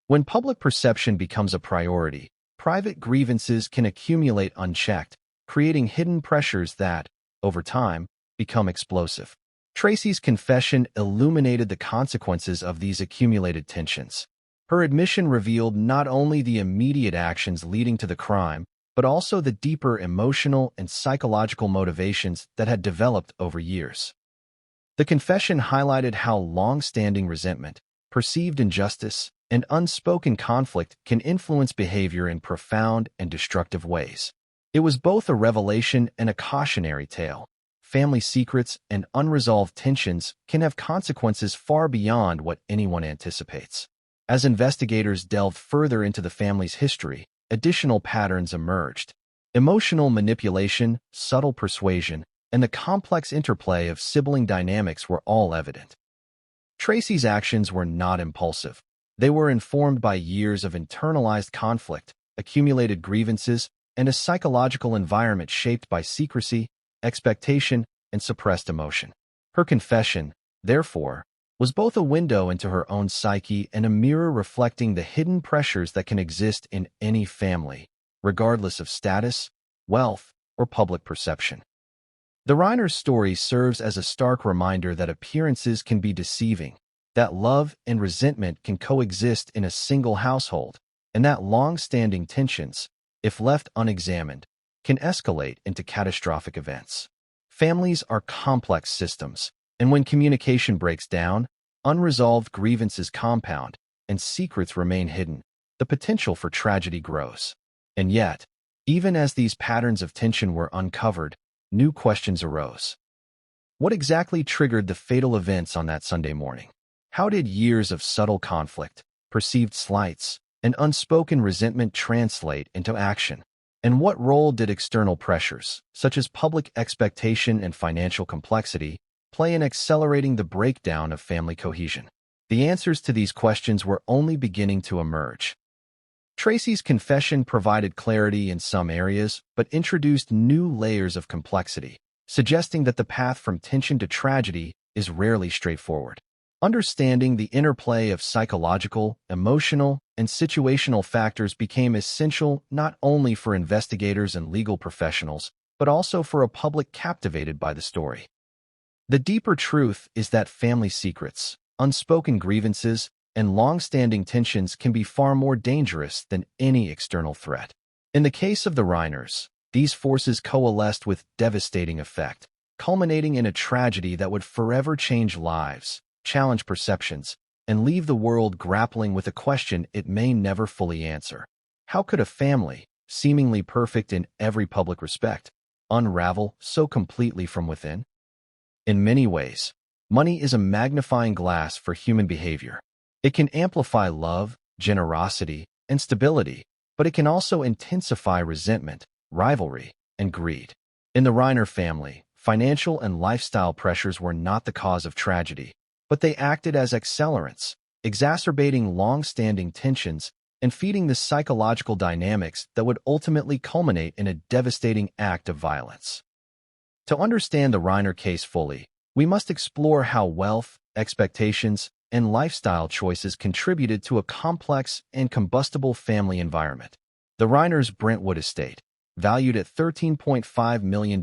When public perception becomes a priority, private grievances can accumulate unchecked, creating hidden pressures that, over time, become explosive. Tracy's confession illuminated the consequences of these accumulated tensions. Her admission revealed not only the immediate actions leading to the crime, but also the deeper emotional and psychological motivations that had developed over years. The confession highlighted how long-standing resentment, perceived injustice, and unspoken conflict can influence behavior in profound and destructive ways. It was both a revelation and a cautionary tale. Family secrets and unresolved tensions can have consequences far beyond what anyone anticipates. As investigators delved further into the family's history, additional patterns emerged. Emotional manipulation, subtle persuasion, and the complex interplay of sibling dynamics were all evident. Tracy's actions were not impulsive. They were informed by years of internalized conflict, accumulated grievances, and a psychological environment shaped by secrecy, expectation, and suppressed emotion. Her confession, therefore, was both a window into her own psyche and a mirror reflecting the hidden pressures that can exist in any family, regardless of status, wealth, or public perception. The Reiner story serves as a stark reminder that appearances can be deceiving, that love and resentment can coexist in a single household, and that long-standing tensions, if left unexamined, can escalate into catastrophic events. Families are complex systems, and when communication breaks down, unresolved grievances compound, and secrets remain hidden, the potential for tragedy grows. And yet, even as these patterns of tension were uncovered, new questions arose. What exactly triggered the fatal events on that Sunday morning? How did years of subtle conflict, perceived slights, and unspoken resentment translate into action? And what role did external pressures, such as public expectation and financial complexity, play in accelerating the breakdown of family cohesion? The answers to these questions were only beginning to emerge. Tracy's confession provided clarity in some areas, but introduced new layers of complexity, suggesting that the path from tension to tragedy is rarely straightforward. Understanding the interplay of psychological, emotional, and situational factors became essential not only for investigators and legal professionals, but also for a public captivated by the story. The deeper truth is that family secrets, unspoken grievances, and long-standing tensions can be far more dangerous than any external threat. In the case of the Reiners, these forces coalesced with devastating effect, culminating in a tragedy that would forever change lives, challenge perceptions, and leave the world grappling with a question it may never fully answer. How could a family, seemingly perfect in every public respect, unravel so completely from within? In many ways, money is a magnifying glass for human behavior. It can amplify love, generosity, and stability, but it can also intensify resentment, rivalry, and greed. In the Reiner family, financial and lifestyle pressures were not the cause of tragedy, but they acted as accelerants, exacerbating long-standing tensions and feeding the psychological dynamics that would ultimately culminate in a devastating act of violence. To understand the Reiner case fully, we must explore how wealth, expectations, and lifestyle choices contributed to a complex and combustible family environment. The Reiners' Brentwood estate, valued at $13.5 million,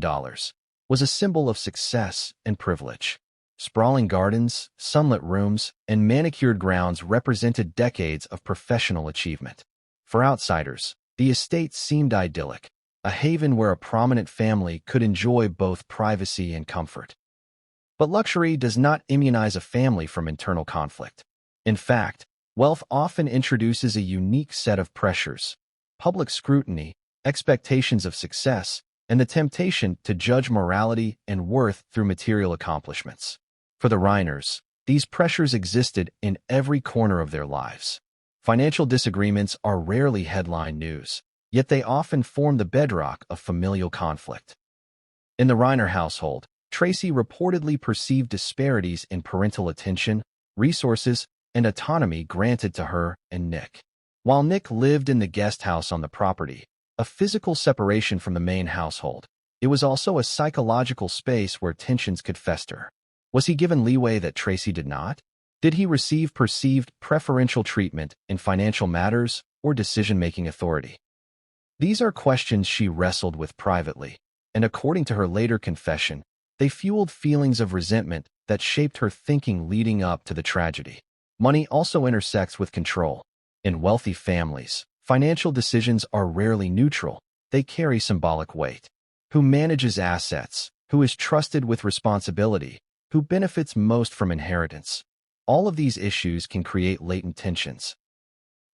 was a symbol of success and privilege. Sprawling gardens, sunlit rooms, and manicured grounds represented decades of professional achievement. For outsiders, the estate seemed idyllic, a haven where a prominent family could enjoy both privacy and comfort. But luxury does not immunize a family from internal conflict. In fact, wealth often introduces a unique set of pressures, public scrutiny, expectations of success, and the temptation to judge morality and worth through material accomplishments. For the Reiners, these pressures existed in every corner of their lives. Financial disagreements are rarely headline news, yet they often form the bedrock of familial conflict. In the Reiner household, Tracy reportedly perceived disparities in parental attention, resources, and autonomy granted to her and Nick. While Nick lived in the guest house on the property, a physical separation from the main household, it was also a psychological space where tensions could fester. Was he given leeway that Tracy did not? Did he receive perceived preferential treatment in financial matters or decision-making authority? These are questions she wrestled with privately, and according to her later confession, they fueled feelings of resentment that shaped her thinking leading up to the tragedy. Money also intersects with control. In wealthy families, financial decisions are rarely neutral. They carry symbolic weight. Who manages assets? Who is trusted with responsibility? Who benefits most from inheritance? All of these issues can create latent tensions.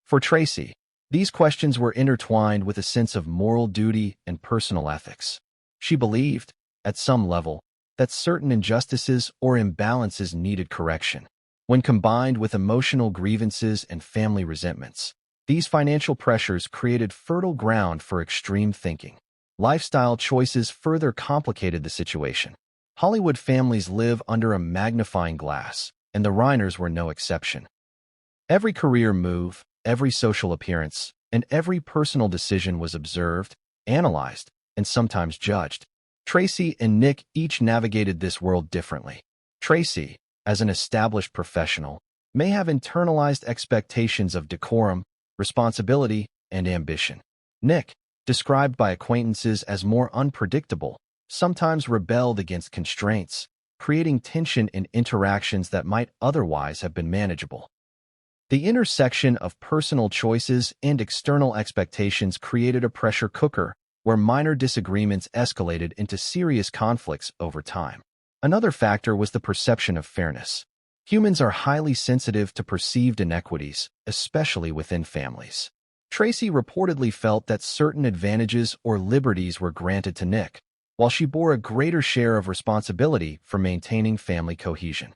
For Tracy, these questions were intertwined with a sense of moral duty and personal ethics. She believed, at some level, that certain injustices or imbalances needed correction. When combined with emotional grievances and family resentments, these financial pressures created fertile ground for extreme thinking. Lifestyle choices further complicated the situation. Hollywood families live under a magnifying glass, and the Reiners were no exception. Every career move, every social appearance, and every personal decision was observed, analyzed, and sometimes judged. Tracy and Nick each navigated this world differently. Tracy, as an established professional, may have internalized expectations of decorum, responsibility, and ambition. Nick, described by acquaintances as more unpredictable, sometimes rebelled against constraints, creating tension in interactions that might otherwise have been manageable. The intersection of personal choices and external expectations created a pressure cooker, where minor disagreements escalated into serious conflicts over time. Another factor was the perception of fairness. Humans are highly sensitive to perceived inequities, especially within families. Tracy reportedly felt that certain advantages or liberties were granted to Nick, while she bore a greater share of responsibility for maintaining family cohesion.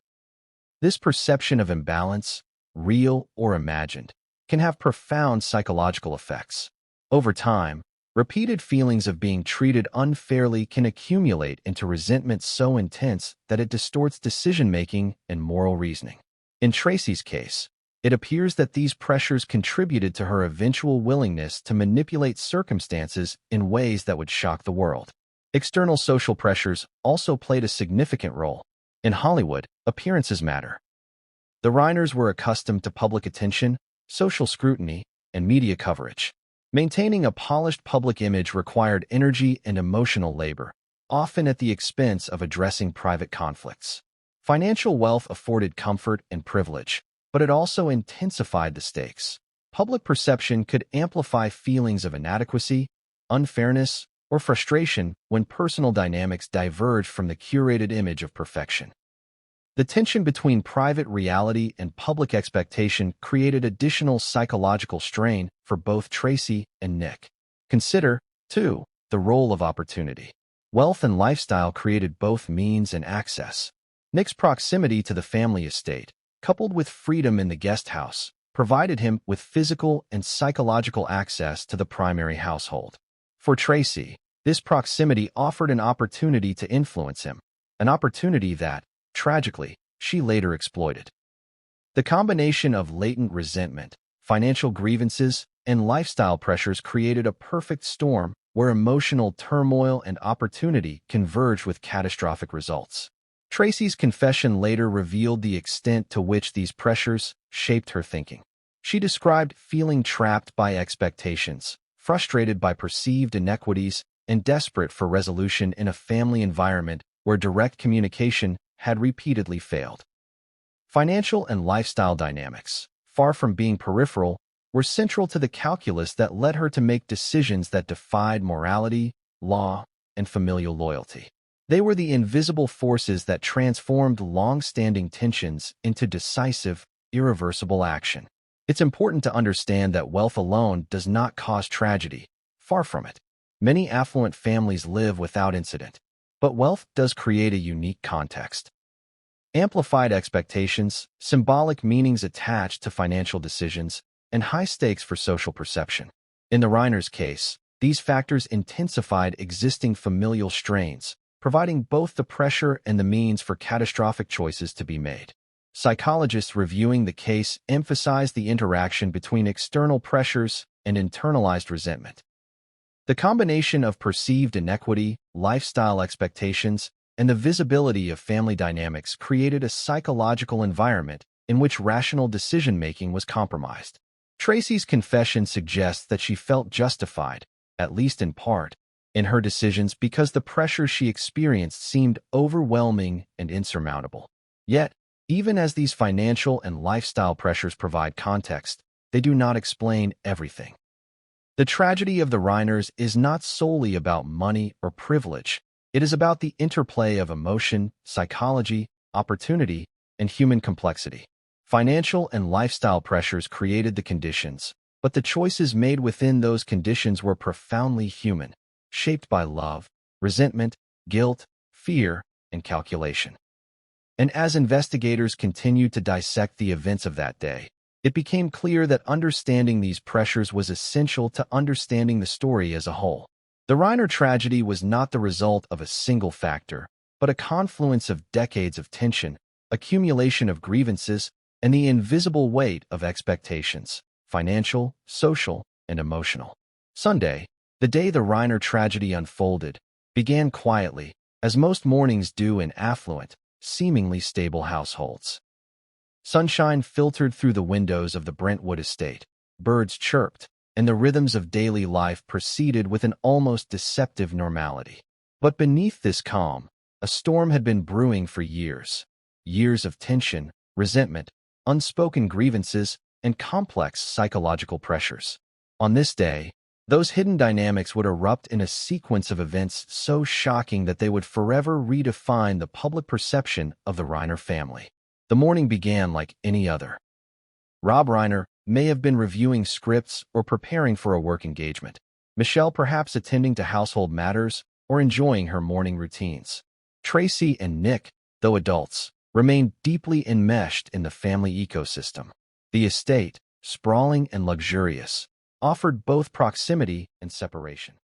This perception of imbalance, real or imagined, can have profound psychological effects. Over time, repeated feelings of being treated unfairly can accumulate into resentment so intense that it distorts decision-making and moral reasoning. In Tracy's case, it appears that these pressures contributed to her eventual willingness to manipulate circumstances in ways that would shock the world. External social pressures also played a significant role. In Hollywood, appearances matter. The Reiners were accustomed to public attention, social scrutiny, and media coverage. Maintaining a polished public image required energy and emotional labor, often at the expense of addressing private conflicts. Financial wealth afforded comfort and privilege, but it also intensified the stakes. Public perception could amplify feelings of inadequacy, unfairness, or frustration when personal dynamics diverged from the curated image of perfection. The tension between private reality and public expectation created additional psychological strain for both Tracy and Nick. Consider, too, the role of opportunity. Wealth and lifestyle created both means and access. Nick's proximity to the family estate, coupled with freedom in the guest house, provided him with physical and psychological access to the primary household. For Tracy, this proximity offered an opportunity to influence him, an opportunity that, tragically, she later exploited. The combination of latent resentment, financial grievances, and lifestyle pressures created a perfect storm where emotional turmoil and opportunity converged with catastrophic results. Tracy's confession later revealed the extent to which these pressures shaped her thinking. She described feeling trapped by expectations, frustrated by perceived inequities, and desperate for resolution in a family environment where direct communication had repeatedly failed. Financial and lifestyle dynamics, far from being peripheral, were central to the calculus that led her to make decisions that defied morality, law, and familial loyalty. They were the invisible forces that transformed long-standing tensions into decisive, irreversible action. It's important to understand that wealth alone does not cause tragedy. Far from it. Many affluent families live without incident. But wealth does create a unique context. Amplified expectations, symbolic meanings attached to financial decisions, and high stakes for social perception. In the Reiners' case, these factors intensified existing familial strains, providing both the pressure and the means for catastrophic choices to be made. Psychologists reviewing the case emphasized the interaction between external pressures and internalized resentment. The combination of perceived inequity, lifestyle expectations, and the visibility of family dynamics created a psychological environment in which rational decision-making was compromised. Tracy's confession suggests that she felt justified, at least in part, in her decisions because the pressure she experienced seemed overwhelming and insurmountable. Yet, even as these financial and lifestyle pressures provide context, they do not explain everything. The tragedy of the Reiners is not solely about money or privilege. It is about the interplay of emotion, psychology, opportunity, and human complexity. Financial and lifestyle pressures created the conditions, but the choices made within those conditions were profoundly human, shaped by love, resentment, guilt, fear, and calculation. And as investigators continued to dissect the events of that day, it became clear that understanding these pressures was essential to understanding the story as a whole. The Reiner tragedy was not the result of a single factor, but a confluence of decades of tension, accumulation of grievances, and the invisible weight of expectations, financial, social, and emotional. Sunday, the day the Reiner tragedy unfolded, began quietly, as most mornings do in affluent, seemingly stable households. Sunshine filtered through the windows of the Brentwood estate, birds chirped, and the rhythms of daily life proceeded with an almost deceptive normality. But beneath this calm, a storm had been brewing for years. Years of tension, resentment, unspoken grievances, and complex psychological pressures. On this day, those hidden dynamics would erupt in a sequence of events so shocking that they would forever redefine the public perception of the Reiner family. The morning began like any other. Rob Reiner may have been reviewing scripts or preparing for a work engagement. Michelle perhaps attending to household matters or enjoying her morning routines. Tracy and Nick, though adults, remained deeply enmeshed in the family ecosystem. The estate, sprawling and luxurious, offered both proximity and separation.